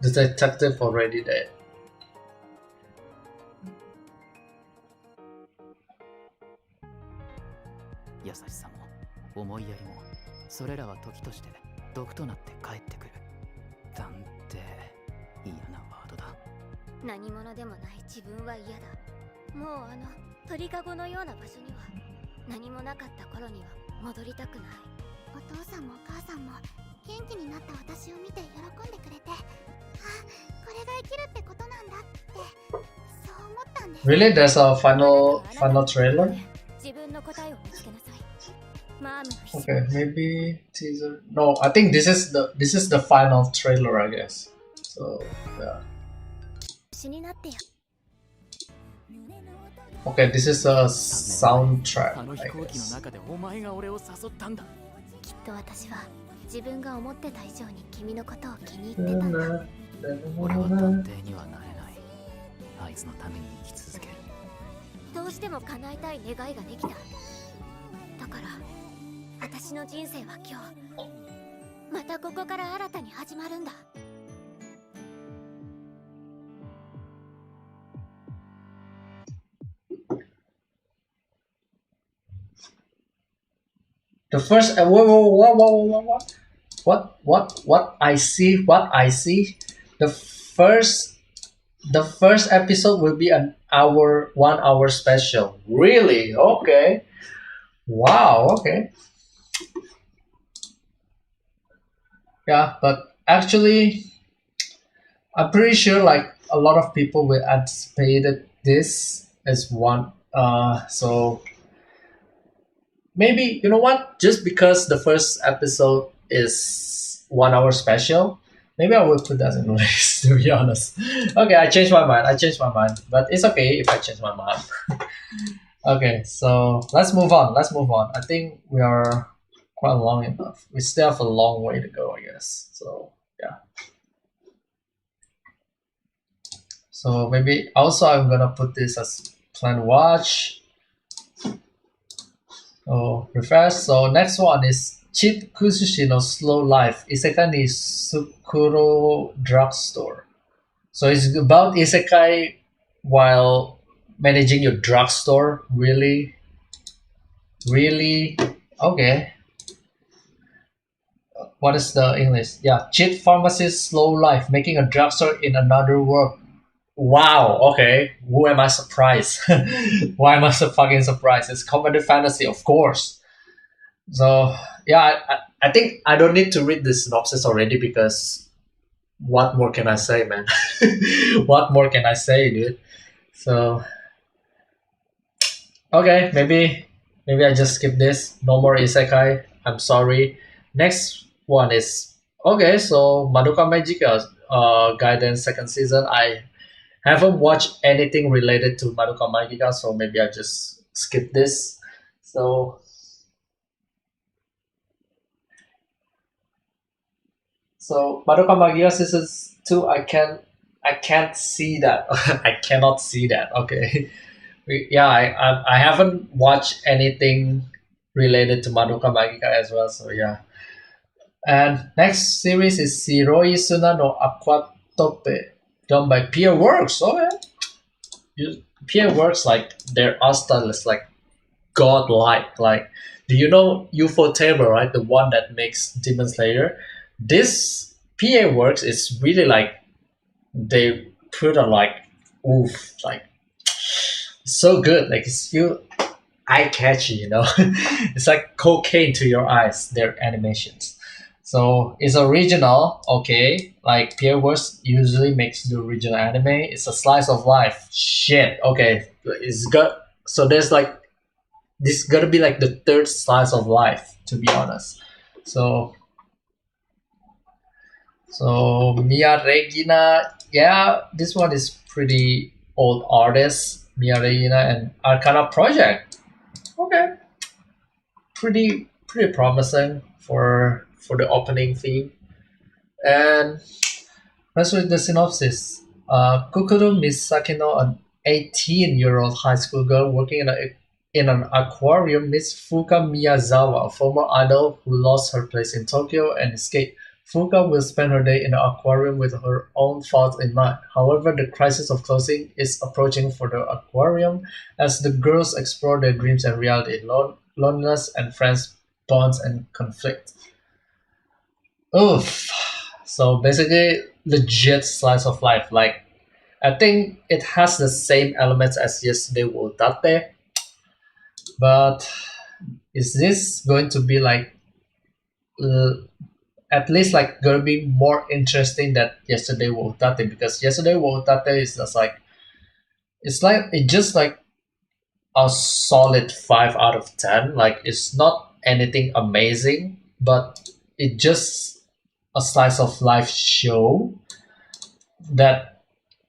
The detective already dead. 優しさも思いやりもそれらは時として毒となって帰ってくる。探偵、嫌なワードだ。何者でもない自分は嫌だ。もう鳥かごのような場所には何もなかった頃には戻りたくない。お父さんもお母さんも元気になった私を見て喜んでくれて、あ、これが生きるってことなんだってそう思ったんです。 Really? There's a final trailer? 自分の答えを見つけなさい。マームの日。 Okay, maybe teaser. No, I think this is the final trailer, I guess. So yeah. 死になってよ。 Okay, this is a soundtrack. あの飛 I 行機の guess. 中でお前が俺を誘ったんだ。きっと私は自分が思ってた以上に君のことを気に入ってたんだ。俺は探偵にはなれない。あいつのために生き続ける。どうしても叶えたい願いができた。だから私の人生は今日またここから新たに始まるんだ。 The first what I see, the first episode will be an hour, 1 hour special. Really? Okay. Wow. Okay. Yeah, but actually, I'm pretty sure like a lot of people will anticipate this as one. So maybe, you know what? Just because the first episode is 1 hour special, maybe I will put that in the list, to be honest. Okay, I changed my mind. But it's okay if I change my mind. Okay, so let's move on. I think we are quite long enough. We still have a long way to go, I guess. So yeah. So maybe also I'm gonna put this as plan watch. Oh, refresh. So next one is Cheat Kusushi no Slow Life. Isekai ni Sukuro Drugstore. So it's about isekai while managing your drugstore. Really? Okay. What is the English? Yeah, cheat pharmacist, slow life, making a drugstore in another world. Wow, okay. Who am I surprised? Why am I so fucking surprised? It's comedy fantasy, of course. So, yeah, I think I don't need to read the synopsis already because what more can I say, man? What more can I say, dude? So, okay, maybe I just skip this. No more isekai. I'm sorry. Next one is, okay, so Madoka Magica Guidance second season. I haven't watched anything related to Madoka Magica, so maybe I just skip this. So Madoka Magica season 2, I can't see that. I cannot see that. Okay. Yeah, I haven't watched anything related to Madoka Magica as well, so yeah. And next series is Shiroi Suna no Aquatope, done by Peer Works. Okay. Peer Works, like their art style is like godlike. Like, do you know Ufotable, right? The one that makes Demon Slayer. This PA Works is really like they put a like oof, like so good. Like it's you eye catchy, you know. It's like cocaine to your eyes. Their animations. So it's original, okay. Like Pierreworks usually makes the original anime. It's a slice of life. Shit. Okay, it's got so there's like this gotta be like the third slice of life, to be honest. So Mia Regina, yeah, this one is pretty old artist. Mia Regina and Arcana Project. Okay, pretty promising for the opening theme. And let's read the synopsis. Kukuru Misakino, an 18-year-old high school girl working in an aquarium, meets Fuka Miyazawa, a former idol who lost her place in Tokyo and escaped. Fuka will spend her day in the aquarium with her own thoughts in mind. However, the crisis of closing is approaching for the aquarium as the girls explore their dreams and reality, loneliness and friends, bonds and conflict. Oof. So basically, legit slice of life. Like, I think it has the same elements as Yesterday Wo Tate, but is this going to be like at least like gonna be more interesting than Yesterday Wo Tate? Because Yesterday Wo Tate is just like it just like a solid 5 out of 10. Like it's not anything amazing, but it just a slice of life show that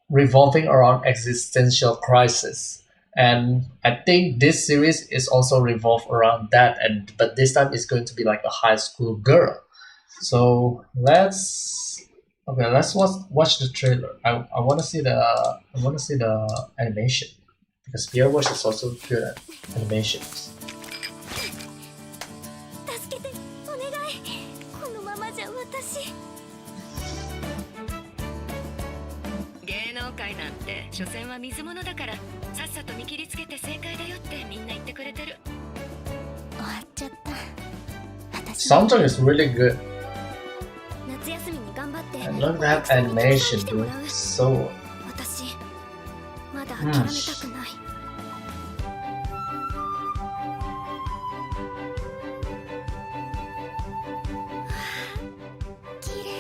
revolving around existential crisis. And I think this series is also revolved around that, and but this time it's going to be like a high school girl. So let's watch the trailer. I want to see the animation because Pierre Wash is also good at animations. 助けてお願いこのままじゃ私芸能界なんて所詮は水物だからさっさと見切りつけて正解だよってみんな言ってくれてる終わっちゃった私 Soundtrack is really good. 夏休みに頑張って I love that animation, dude. So 私まだ諦めたくない 綺麗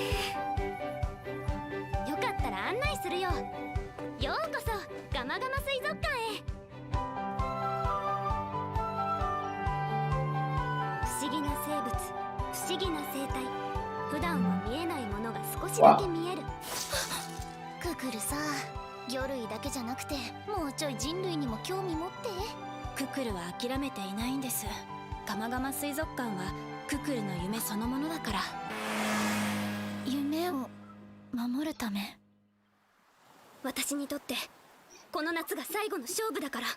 よかったら案内するよようこそガマガマ水族館へ不思議な生物不思議な生態普段は見えないものが少しだけ見えるククルさ魚類だけじゃなくてもうちょい人類にも興味持ってククルは諦めていないんですガマガマ水族館はククルの夢そのものだから夢を守るため私にとってこの夏が最後の勝負だから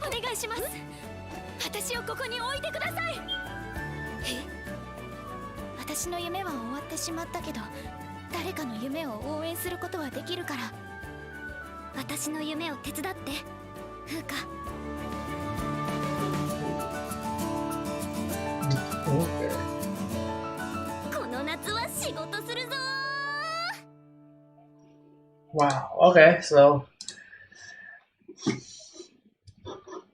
お願いします私をここに置いてください私の夢は終わってしまったけど誰かの夢を応援することはできるから私の夢を手伝って風花 この夏は仕事するぞ wow. Okay, so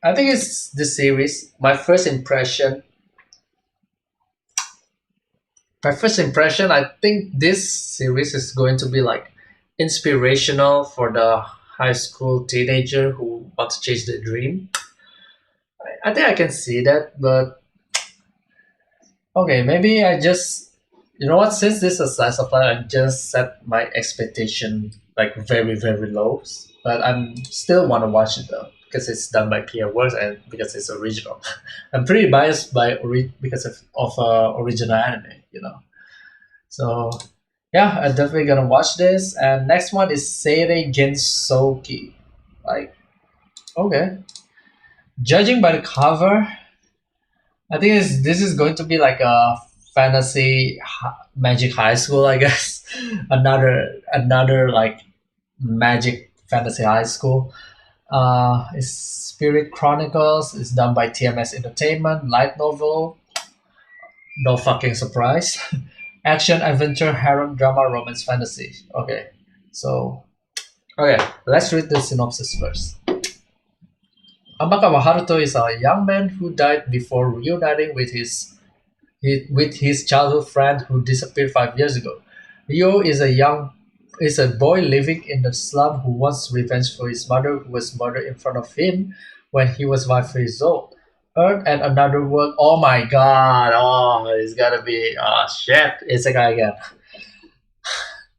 I think it's the series. My first impression, I think this series is going to be like inspirational for the high school teenager who wants to chase their dream. I think I can see that, but okay, maybe I just, you know what, since this is a slice of life, I just set my expectation like very, very low. But I'm still want to watch it though, because it's done by Pierre Works and because it's original. I'm pretty biased by because of original anime, you know. So yeah, I'm definitely gonna watch this. And next one is Seirei Gensouki. Like, okay. Judging by the cover, I think this is going to be like a fantasy magic high school, I guess. another like Magic Fantasy High School. It's Spirit Chronicles is done by TMS Entertainment. Light novel, no fucking surprise. Action, adventure, harem, drama, romance, fantasy. Okay, so let's read the synopsis first. Amakawa Haruto is a young man who died before reuniting with his childhood friend who disappeared 5 years ago. Ryo is a boy living in the slum who wants revenge for his mother who was murdered in front of him when he was 5 years old. Earth and another world. Oh my god! Oh, it's gotta be shit! It's a guy again.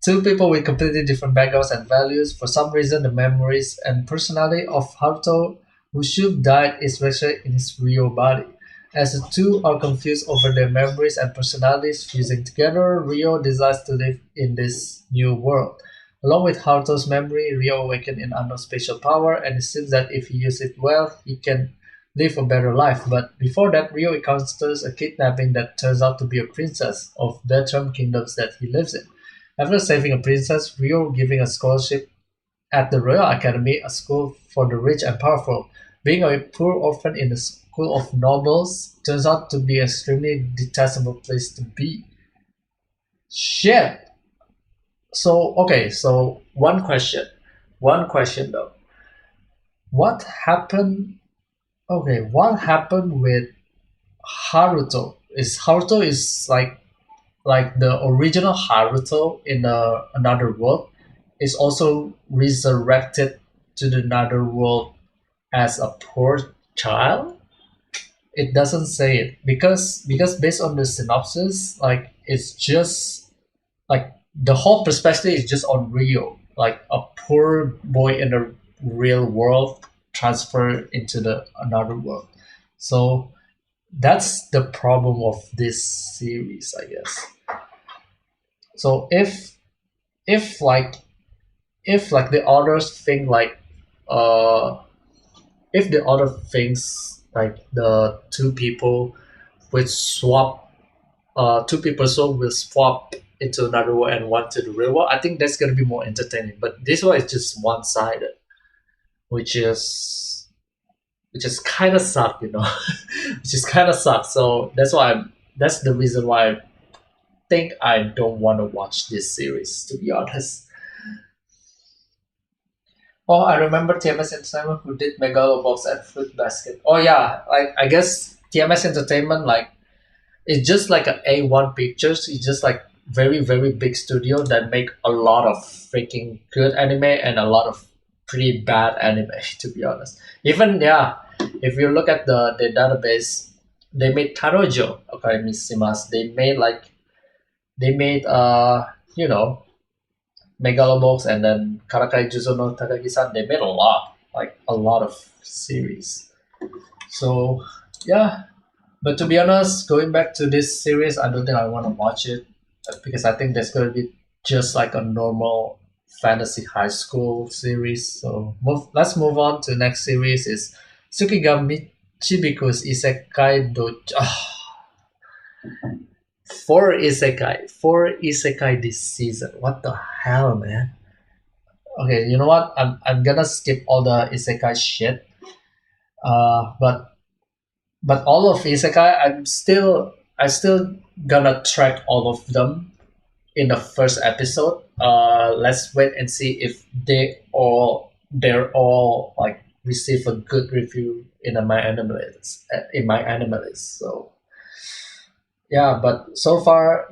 Two people with completely different backgrounds and values. For some reason, the memories and personality of Haruto, who should have died, is registered in his real body. As the two are confused over their memories and personalities fusing together, Ryo decides to live in this new world. Along with Haruto's memory, Ryo awakens an unknown spatial power, and it seems that if he uses it well, he can live a better life. But before that, Ryo encounters a kidnapping that turns out to be a princess of Beltram kingdoms that he lives in. After saving a princess, Ryo giving a scholarship at the Royal Academy, a school for the rich and powerful. Being a poor orphan in a school of nobles turns out to be an extremely detestable place to be. Shit! So one question though. What happened with Haruto? Haruto is like the original Haruto in another world is also resurrected to the another world as a poor child? It doesn't say it because based on the synopsis, like it's just like the whole perspective is just on Ryo, like a poor boy in the real world transferred into the another world. So that's the problem of this series, I guess. So if the authors think if the author thinks like the two people will swap soul will swap into another world and one to the real world, I think that's gonna be more entertaining. But this one is just one sided, which is kind of suck, which is kind of suck. So that's the reason why I think I don't want to watch this series, to be honest. Oh, I remember TMS Entertainment who did Megalobox and Fruit Basket. Oh yeah, I guess TMS Entertainment it's just like a A1 Pictures. It's just like very very big studio that make a lot of freaking good anime and a lot of pretty bad anime. To be honest, even if you look at the database, they made Tarojo. Okay, Missimas. They made Megalobox and then Karakai Juzo no Takagi-san. They made a lot of series. So yeah, but to be honest, going back to this series, I don't think I want to watch it because I think that's going to be just like a normal fantasy high school series. So let's move on to the next series is Tsukigami Chibiku's Isekai Dojo. Four isekai this season. What the hell, man? Okay, you know what? I'm gonna skip all the isekai shit. But all of isekai, I still gonna track all of them in the first episode. Let's wait and see if they're all like receive a good review in my anime list. So yeah, but so far,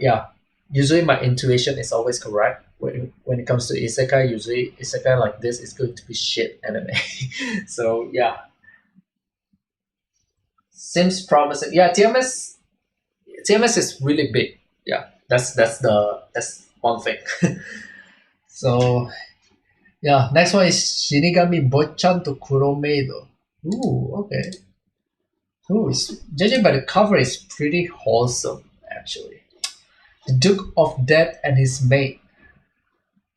usually my intuition is always correct when it comes to isekai. Usually isekai like this is going to be shit anime. So yeah, seems promising. Yeah, TMS is really big. Yeah, that's one thing. So yeah, next one is Shinigami Bocchan to Kuromeido. Ooh, okay. Ooh, judging by the cover, it's pretty wholesome, actually. The Duke of Death and His Mate.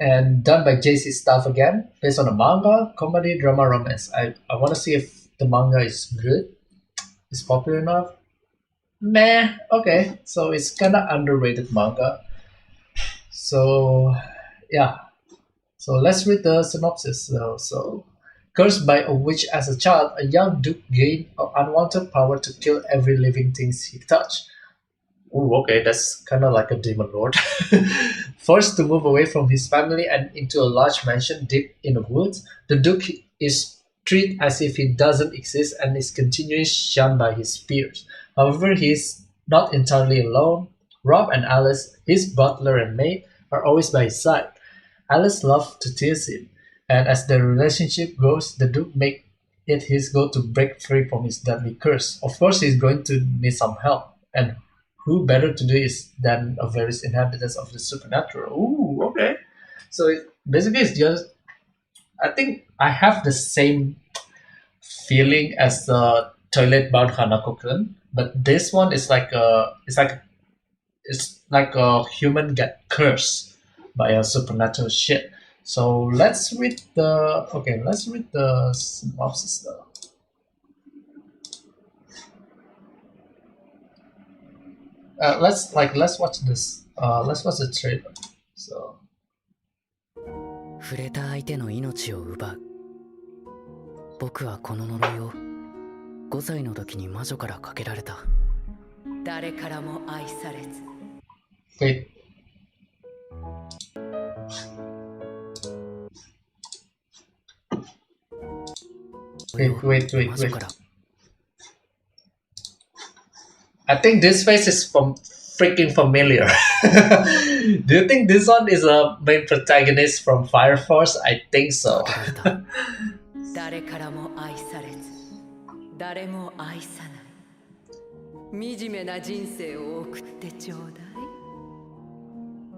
And done by JC Staff again, based on a manga, comedy, drama, romance. I want to see if the manga is good. Is popular enough? Meh, okay. So it's kind of underrated manga. So, yeah. So let's read the synopsis. So cursed by a witch as a child, a young duke gained an unwanted power to kill every living thing he touched. Ooh, okay, that's kind of like a demon lord. Forced to move away from his family and into a large mansion deep in the woods, the duke is treated as if he doesn't exist and is continually shunned by his peers. However, he is not entirely alone. Rob and Alice, his butler and maid, are always by his side. Alice loves to tease him, and as their relationship grows, the Duke makes it his goal to break free from his deadly curse. Of course, he's going to need some help, and who better to do it than a various inhabitants of the supernatural? Ooh, okay. So basically, it's just, I think I have the same feeling as the toilet bound Hanako-kun, but this one is like it's like a human get cursed by a supernatural shit. So let's read the synopsis though. Let's watch this. Let's watch the trailer. So 触れた相手の命を奪う。僕はこの呪いを5歳の時に魔女からかけられた。誰からも愛されず。wait. Wait. I think this face is freaking familiar. Do you think this one is a main protagonist from Fire Force? I think so. 誰からも愛されず、誰も愛さない。惨めな人生を送ってちょうだい。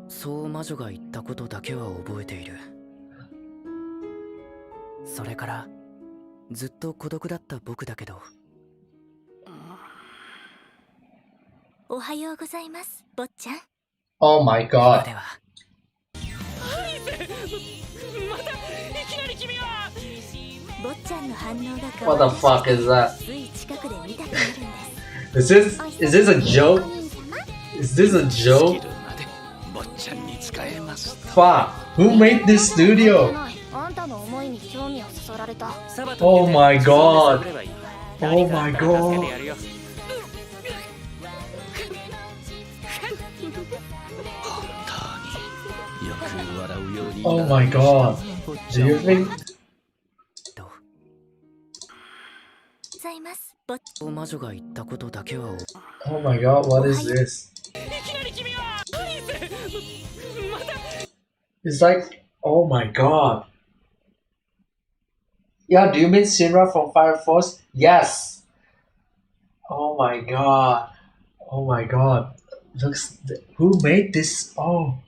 そう魔女が言ったことだけは覚えている。それからずっと孤独だった僕だけど。おはようございます、坊ちゃん。Oh my god. またいきなり君は。坊ちゃんの反応が What the fuck is that? つい近くで見たくなるんです。Is this a joke? Is this a joke? Fuck, who made this studio? あんたの思いに興味をそそられた。 Oh my god. Oh my god. Oh my god. Do you think? ございます、坊ちゃん。魔女が言ったことだけは。Oh my god, what is this? It's like, oh my god. Yeah, do you mean Shinra from Fire Force? Yes. Oh my god. Oh my god. Looks, who made this? Oh,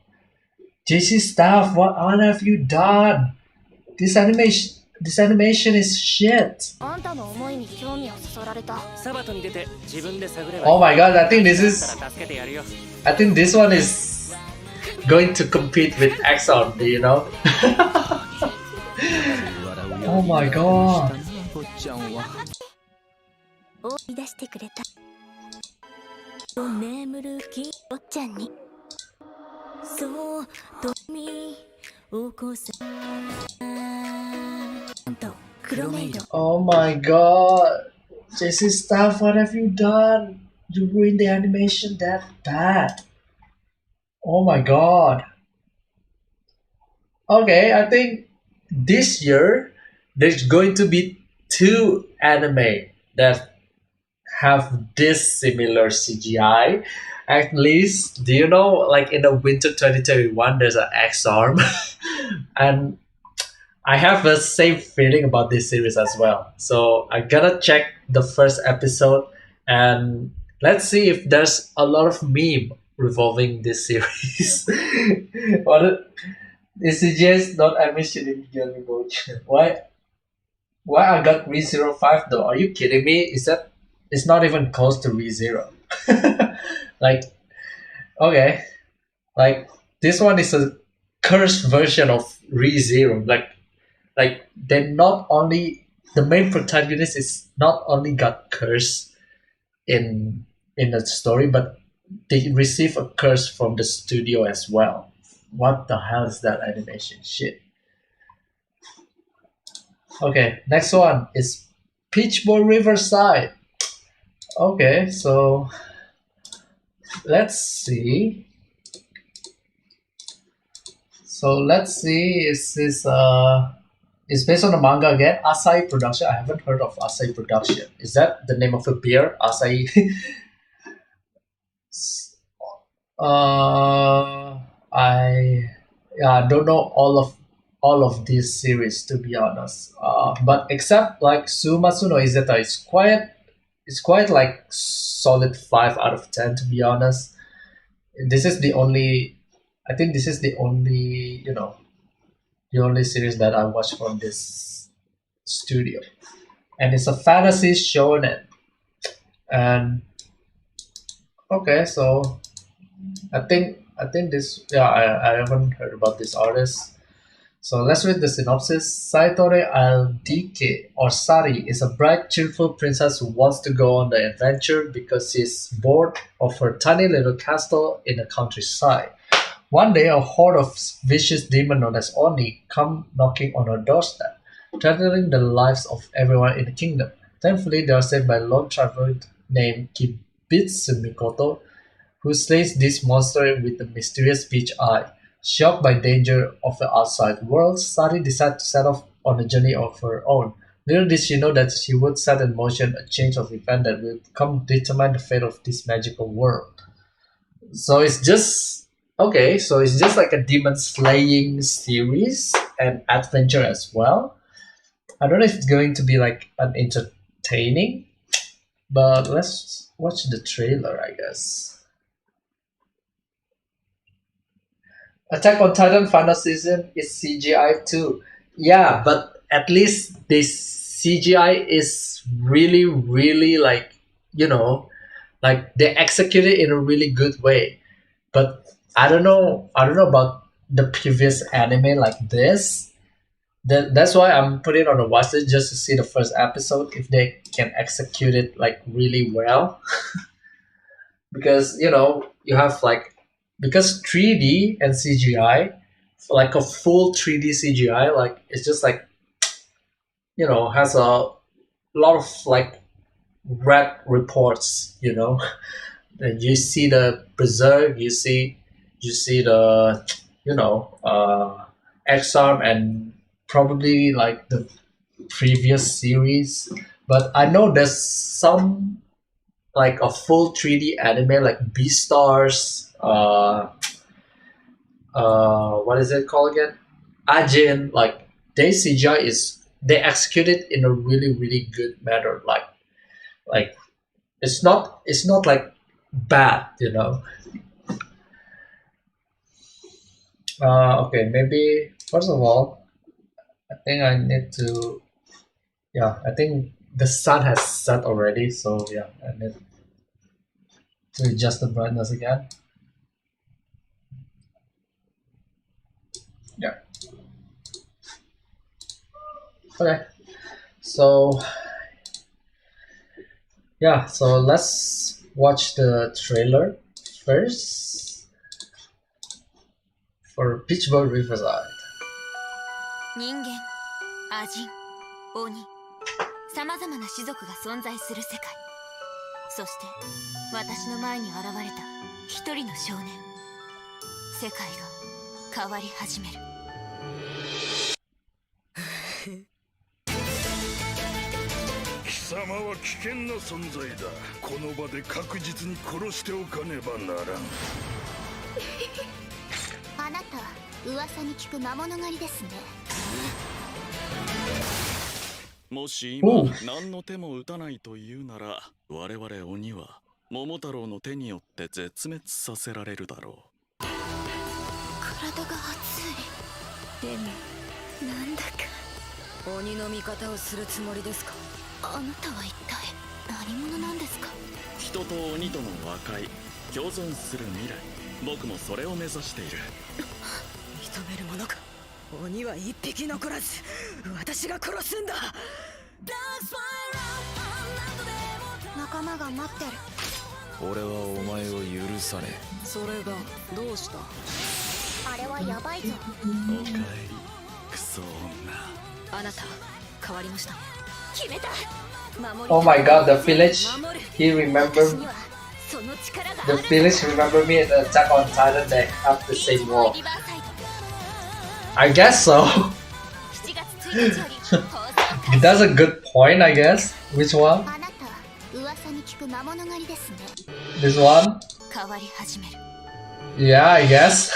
JC Staff, what have you done? This animation is shit. あんたの思いに興味をそそられた。 Oh my god, I think this one is going to compete with Axon, do you know? Oh my god. 追い出してくれた。眠る気坊ちゃんに。そうとみ起こせ。黒メイド。 Oh my god. JC Staff, what have you done? You ruined the animation that bad. Oh my god. Okay, I think this year there's going to be 2 anime that have this similar CGI. At least, do you know, like in the winter 2021, there's an X-Arm. And I have the same feeling about this series as well. So I gotta check the first episode and let's see if there's a lot of meme revolving this series. Is it just not animation in Gilly Boach? Why I got ReZero5 though? Are you kidding me? It's not even close to ReZero. Like, okay, like this one is a cursed version of ReZero. Like they not only, the main protagonist is not only got cursed in the story, but they receive a curse from the studio as well. What the hell is that animation shit? Okay, next one is Peachball Riverside. Okay, so let's see. Is this it's based on the manga again? Asahi Production. I haven't heard of Asahi Production. Is that the name of a beer? Asahi. I don't know all of these series, to be honest. But except like Sumatsu no Izeta, it's quite like solid 5 out of 10, to be honest. This is the only I think this is the only the only series that I watched from this studio, and it's a fantasy shonen. And okay, so I think this I haven't heard about this artist. So let's read the synopsis. Saitore Aldike, or Sari, is a bright, cheerful princess who wants to go on the adventure because she's bored of her tiny little castle in the countryside. One day, a horde of vicious demons known as Oni come knocking on her doorstep, threatening the lives of everyone in the kingdom. Thankfully, they are saved by a lone traveler named Kibitsu Mikoto, who slays this monster with the mysterious peach eye. Shocked by danger of the outside world, Sari decides to set off on a journey of her own. Little did she know that she would set in motion a change of event that will come determine the fate of this magical world. So it's just okay. So it's just like a demon slaying series and adventure as well. I don't know if it's going to be like an entertaining, but let's watch the trailer, I guess. Attack on Titan final season is CGI too. Yeah, but at least this CGI is really, really like, like they execute it in a really good way. But I don't know about the previous anime like this. That's why I'm putting it on the watch list just to see the first episode if they can execute it like really well. Because you have like because 3D and CGI, like a full 3D CGI, like it's just like has a lot of like red reports. And you see the berserk, you see the X-Arm and probably like the previous series. But I know there's some like a full 3D anime like Beastars. What is it called again? Ajin. Like their CGI they execute it in a really, really good manner. Like it's not like bad. Okay, maybe first of all, I think I need to. Yeah, I think the sun has set already, so yeah, I need to adjust the brightness again. Yeah. Okay. So yeah, so let's watch the trailer first for Peachball Riverside. 人間、アジン、鬼、さまざまな種族が存在する世界。そして私の前に現れた一人の少年。世界が変わり始める。貴様は危険な存在だ。この場で確実に殺しておかねばならん。あなた、噂に聞く魔物狩りですね。もし今何の手も打たないというなら、我々鬼は桃太郎の手によって絶滅させられるだろう。体が熱い。でもなんだか鬼の味方をするつもりですか？あなたは一体何者なんですか？人と鬼との和解、共存する未来、僕もそれを目指している。認めるものか。鬼は一匹残らず私が殺すんだ。仲間が待ってる。俺はお前を許さねえ。それがどうした？あれはヤバいぞ。おかえりクソ女。あなた Oh my god, the village. He remembered. The village remember me in the Attack on Titan. They have the same wall. I guess so. That's a good point, I guess. Which one? This one? Yeah, I guess.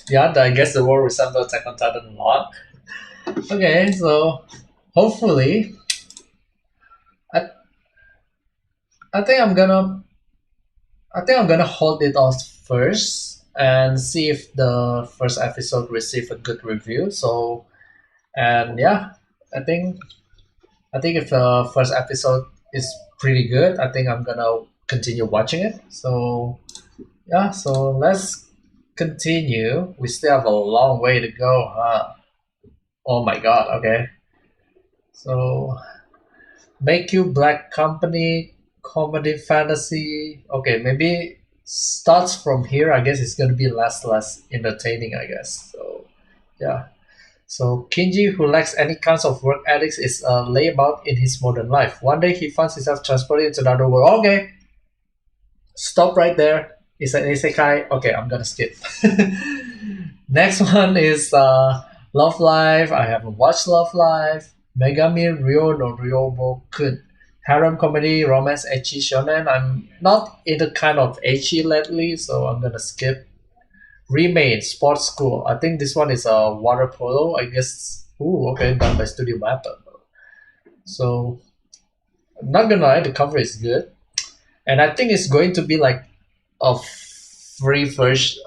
Yeah, I guess the world resembles Attack on Titan a lot. Okay, so hopefully, I think I'm gonna hold it off first and see if the first episode receive a good review. So, and yeah, I think if the first episode is pretty good, I think I'm gonna continue watching it. So yeah, so let's continue. We still have a long way to go, huh? Oh my god, okay. So make you black company, comedy, fantasy. Okay, maybe starts from here. I guess it's gonna be less entertaining, I guess. So yeah. So Kinji, who lacks any kinds of work ethics, is a layabout in his modern life. One day he finds himself transported into another world. Okay, stop right there. It's an isekai. Okay, I'm gonna skip. Next one is Love Live. I haven't watched Love Live. Megami Ryo no Ryobo Kun. Harem comedy, romance, ecchi, shonen. I'm not into kind of ecchi lately, so I'm gonna skip. Remade Sports School. I think this one is a water polo. I guess. Ooh, okay, done by Studio Mappa. So, I'm not gonna lie, the cover is good, and I think it's going to be like a free version.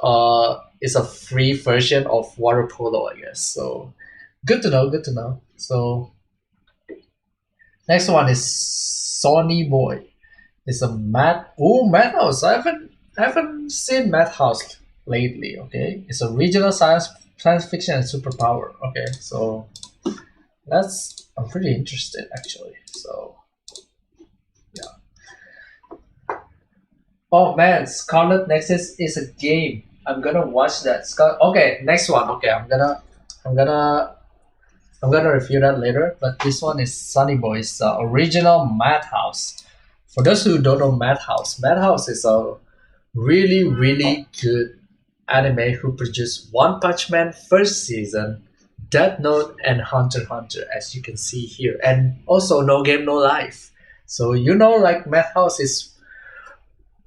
It's a free version of water polo, I guess. So, good to know. Good to know. So, next one is Sony Boy. It's a Madhouse. I haven't seen Madhouse lately. Okay, it's a regional science fiction and superpower. Okay, so I'm pretty interested actually. So yeah. Oh man, Scarlet Nexus is a game. I'm gonna watch that. Okay, next one. Okay, I'm gonna review that later. But this one is Sunny Boy. It's the original Madhouse. For those who don't know Madhouse is a really good anime who produced One Punch Man first season, Death Note, and Hunter x Hunter, as you can see here, and also No Game No Life. So you know, like Madhouse is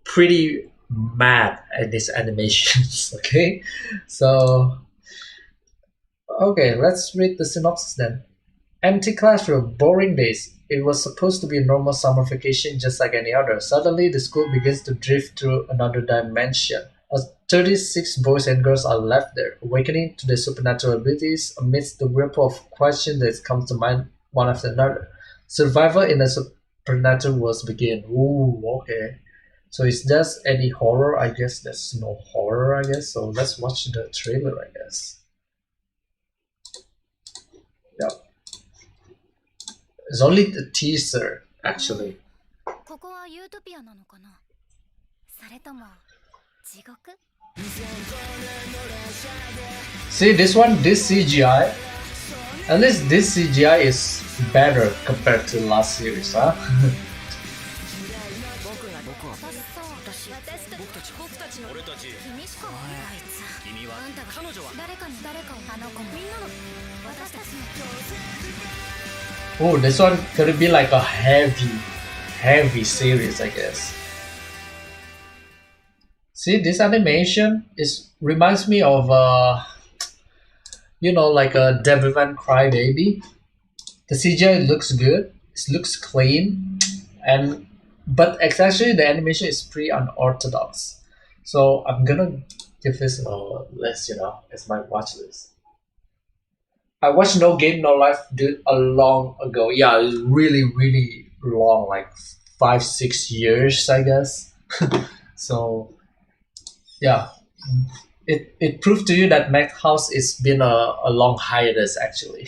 pretty mad at these animations. Okay, so okay, let's read the synopsis then. Empty classroom, boring days. It was supposed to be a normal summer vacation just like any other. Suddenly, the school begins to drift through another dimension. 36 boys and girls are left there, awakening to their supernatural abilities amidst the whirlpool of questions that comes to mind one after another. Survival in the supernatural worlds begin. Ooh, okay. So is there any horror? I guess there's no horror, I guess. So let's watch the trailer, I guess. Yeah. It's only the teaser, actually. See this one, this CGI. At least this CGI is better compared to last series, huh? Oh, this one could be like a heavy series, I guess. See, this animation reminds me of you know, like a Devilman Crybaby. The CGI looks good. It looks clean, but actually the animation is pretty unorthodox. So I'm gonna give this a list, you know, as my watch list. I watched No Game No Life dude a long ago. Yeah, it's really long, like 5-6 years, I guess. So yeah, it proved to you that Madhouse has been a long hiatus actually.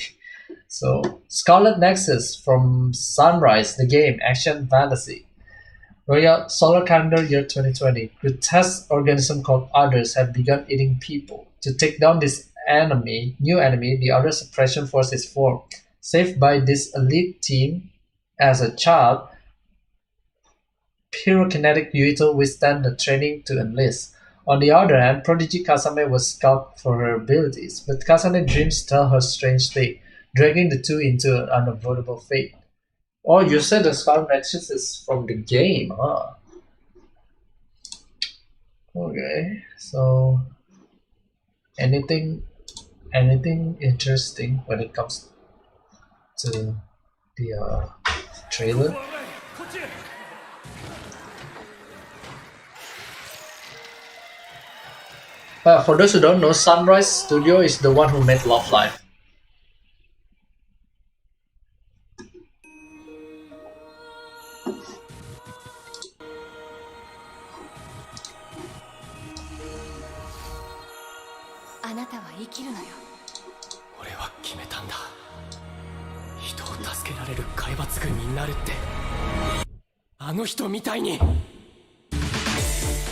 So Scarlet Nexus from Sunrise, the game, action fantasy. Royal solar calendar year 2020. Grotesque organism called Others have begun eating people. To take down this new enemy, the Other Suppression Force is formed. Saved by this elite team as a child, pyrokinetic Yuito withstand the training to enlist. On the other hand, prodigy Kasame was scout for her abilities, but Kasane's dreams tell her strange fate, dragging the two into an unavoidable fate. Oh, you said the Scarlet Nexus is from the game, huh? Okay, so anything interesting when it comes to the trailer? For those who don't know, Sunrise Studio is the one who made Love Live.「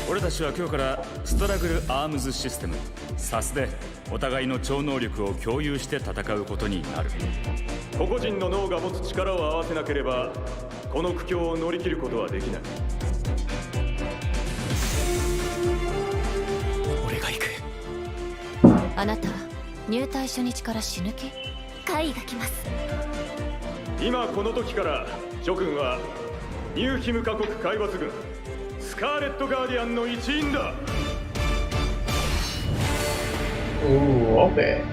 俺たちは今日からストラグルアームズシステムサスでお互いの超能力を共有して戦うことになる。個々人の脳が持つ力を合わせなければこの苦境を乗り切ることはできない。俺が行く。あなた入隊初日から死ぬ気？会が来ます。今この時から諸君はニューヒムカ国海抜軍スカーレット・ガーディアンの一員だ。 Ooh, okay.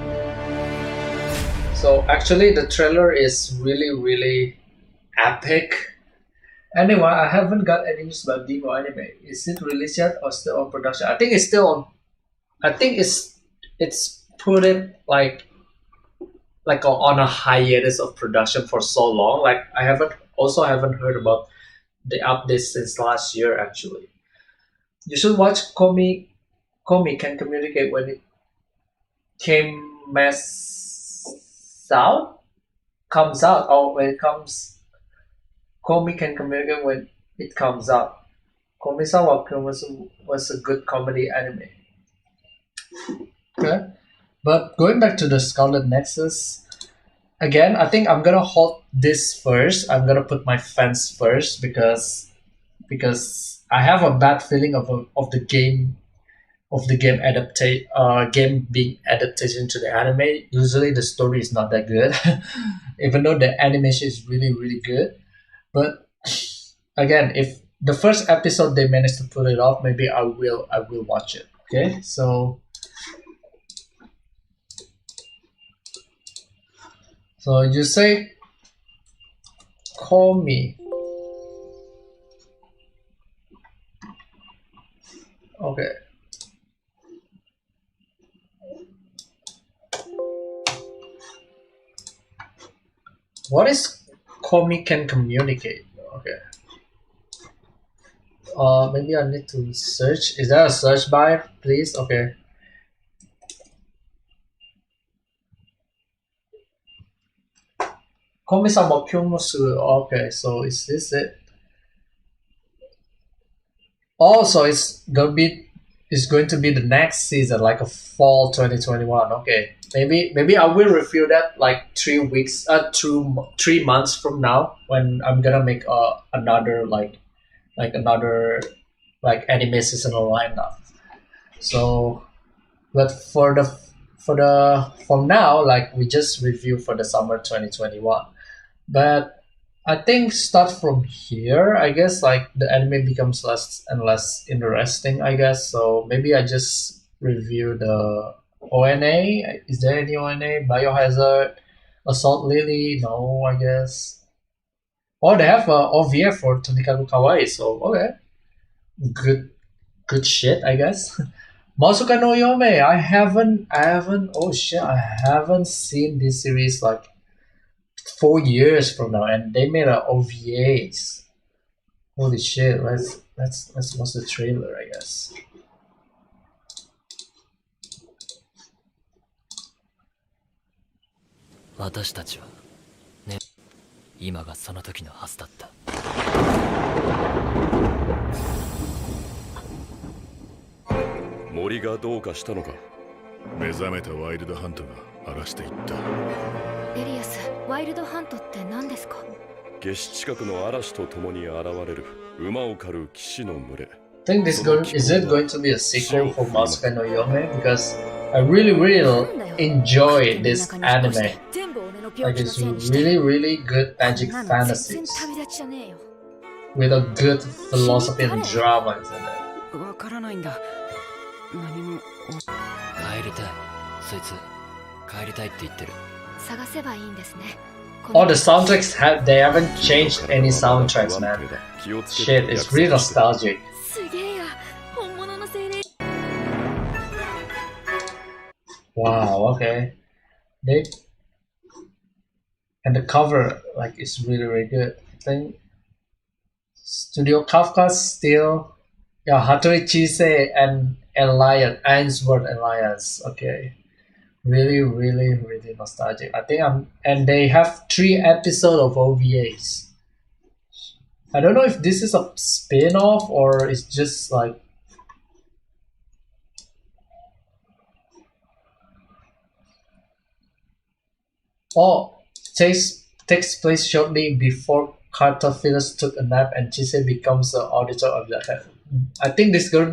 So actually the trailer is really epic. Anyway, I haven't got any news about Demo anime. Is it released yet or still on production? I think it's still on. I think it's put it like on a hiatus of production for so long. Like I haven't heard about the updates since last year. Actually, you should watch Komi Can Communicate when it comes out, or when it comes. Komi Can Communicate when it comes out. Komi-san was a good comedy anime. Okay, but going back to the Scarlet Nexus, again, I think I'm gonna hold this first. I'm gonna put my fans first because I have a bad feeling of the game game being adaptation to the anime. Usually the story is not that good, even though the animation is really good. But again, if the first episode they manage to pull it off, maybe I will watch it. Okay, so you say call me. Okay. What is Komi Can Communicate? Okay. Maybe I need to search. Is there a search bar, please? Okay. Komi-san mo Kyumusu. Okay, so is this it? Also, it's going to be the next season, like a fall 2021. Okay, maybe I will review that like 3 months from now when I'm gonna make another anime seasonal lineup. So, but for now, like we just review for the summer 2021. But I think start from here, I guess, like the anime becomes less and less interesting, I guess. So maybe I just review the ONA. Is there any ONA? Biohazard, Assault Lily? No, I guess. Oh, they have a OVA for Tonikaku Kawaii, so okay. Good shit, I guess. Masuka no Yome, I haven't seen this series like 4 years from now, and they made a OVAs. Holy shit! Let's watch the trailer, I guess. Moriがどうかしたのか。目覚めたワイルドハントが荒らしていった。エリアス、ワイルドハントって何ですか？夏至近くの嵐と共に現れる馬を狩る騎士の群れ。I think is it going to be a sequel for Masuka no Yome? Because I really enjoy this anime. Like it's really good magic fantasies with a good philosophy and drama, isn't it? わからないんだ。何も。帰りたい。そいつ帰りたいって言ってる。探せばいいんですね。Oh, the soundtracks they haven't changed any soundtracks, man. Shit, it's really nostalgic. Wow, okay. And the cover like is really good. I think Studio Kafka's still Hattori Chise and Elias Ainsworth Elias. Okay. Really nostalgic. I think and they have 3 episodes of OVAs. I don't know if this is a spin-off or it's just like takes place shortly before Carter Phyllis took a nap and Chise becomes the auditor of the heaven. I think this is going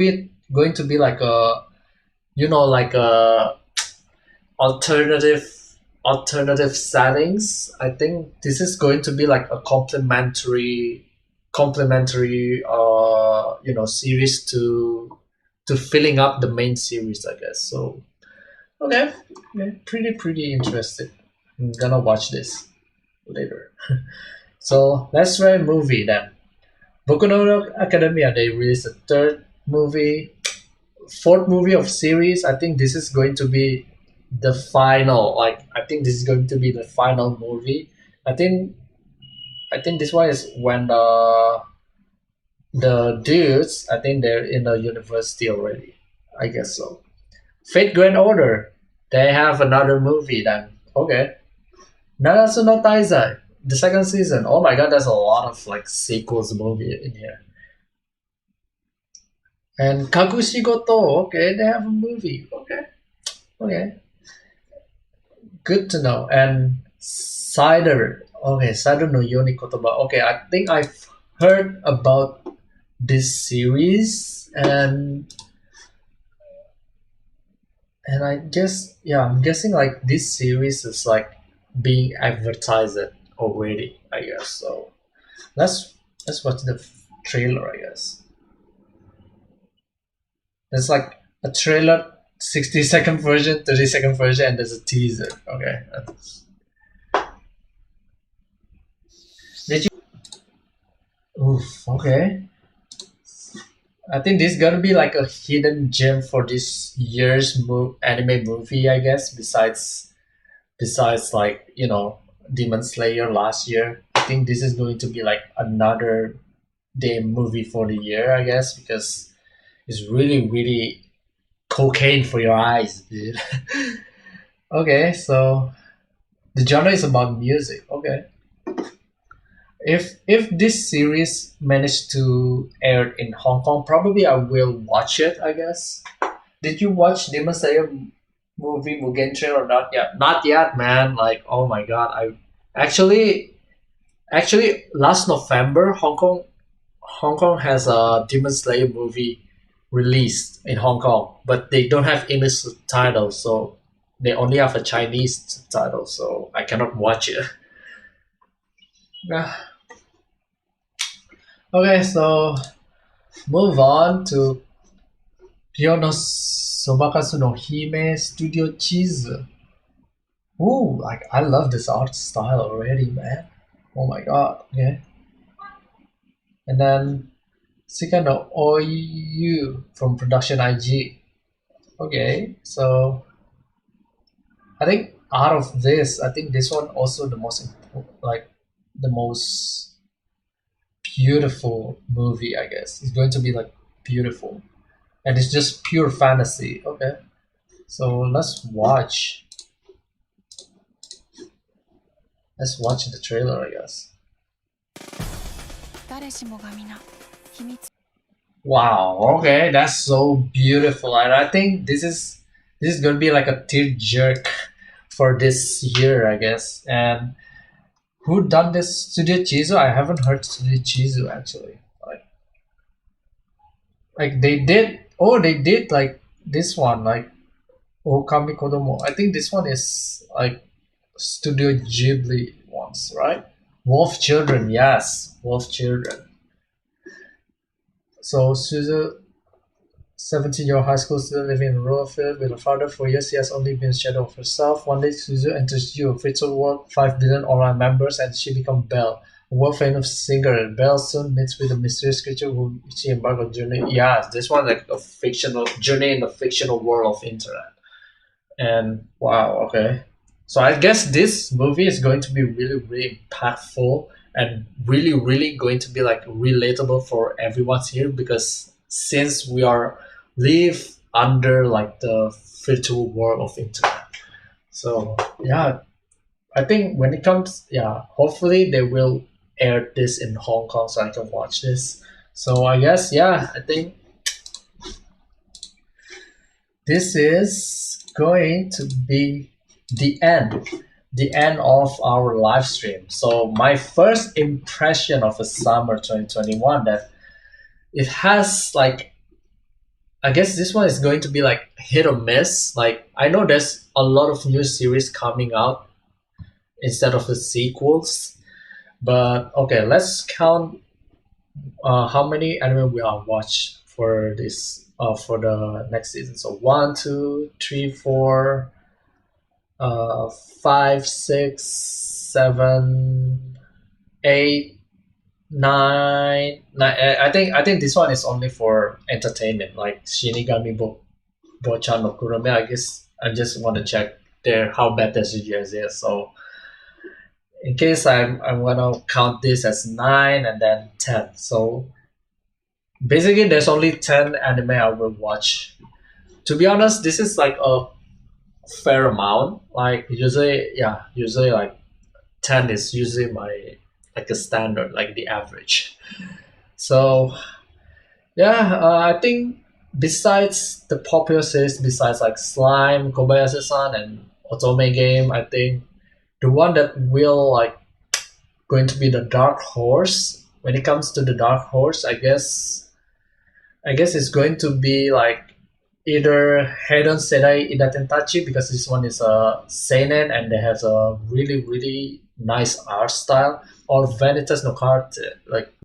to be like a like a alternative settings. I think this is going to be like a complementary series to filling up the main series, I guess. So okay, pretty interested. I'm gonna watch this later. So let's try a movie then. Boku no Hero Academia, they released a 4th movie of series. I think this is going to be the final. I think this is going to be the final movie. I think this one is when the dudes, I think they're in the university already. I guess so. Fate Grand Order, they have another movie then. Okay. Nanatsu no Taizai, the 2nd season. Oh my god, there's a lot of sequels movie in here. And Kakushigoto, okay, they have a movie. Okay. Good to know. And Cider no Yoni Kotoba. Okay, I think I've heard about this series and I guess I'm guessing this series is being advertised already, I guess. So let's watch the trailer, I guess. There's a trailer, 60-second version, 30-second version, and there's a teaser. Okay. Did you? Oof. Okay. I think this is gonna be a hidden gem for this year's anime movie, I guess. Besides Demon Slayer last year, I think this is going to be another damn movie for the year, I guess, because it's really cocaine for your eyes, dude. Okay, so the genre is about music. Okay. If this series managed to air in Hong Kong, probably I will watch it, I guess. Did you watch Demon Slayer movie Mugen Train or not yet? Not yet, man. Oh my god. I actually last November Hong Kong has a Demon Slayer movie released in Hong Kong, but they don't have English subtitles, so they only have a Chinese subtitle, so I cannot watch it. Okay, so move on to Pyono Sobakasu no Hime Studio Cheese. Ooh, I love this art style already, man. Oh my god, okay. And then Sika no Oyu from Production IG. Okay, so I think out of this, I think this one also the most beautiful movie, I guess. It's going to be beautiful. And it's just pure fantasy. Okay. So let's watch the trailer, I guess. Wow, okay, that's so beautiful. And I think this is gonna be a tear jerk for this year, I guess. And who done this? Studio Chizu? I haven't heard Studio Chizu actually. Like they did. Oh, they did like this one, like Okami Kodomo. I think this one is like Studio Ghibli ones, right? Wolf Children, yes, Wolf Children. So Suzu, 17-year-old high school student living in a rural field with a father for years. She has only been a shadow of herself. One day, Suzu enters you, virtual world, 5 billion online members, and she becomes Belle, a world-famous singer. Belle soon meets with a mysterious creature who she embarks on a journey. Yeah, this one like a fictional journey in the fictional world of internet. And wow, okay. So I guess this movie is going to be really, really impactful and really, really going to be like relatable for everyone here, because since we are live under like the virtual world of internet. So yeah, I think when it comes, yeah, hopefully they will air this in Hong Kong so I can watch this. So I guess, yeah, I think this is going to be the end of our live stream. So my first impression of a summer 2021, that it has like, I guess this one is going to be like hit or miss. Like I know there's a lot of new series coming out instead of the sequels, but okay, let's count how many anime we are watch for this for the next season. So 1, 2, 3, 4, 5, 6, 7, 8, 9. I think this one is only for entertainment, like Shinigami Bochan no Kurame. I guess I just want to check there how bad the CGS is. So in case I'm gonna count this as 9 and then 10. So basically there's only 10 anime I will watch. To be honest, this is like a fair amount. Like usually like 10 is usually my like a standard, like the average. So yeah, I think besides the popular series, besides like Slime, Kobayashi-san, and Otome Game, I think the one that will like going to be the dark horse. When it comes to the dark horse, I guess it's going to be like either Heidon Sedai Idatentachi, because this one is a seinen and it has a really, really nice art style, or Vanitas no Carte, like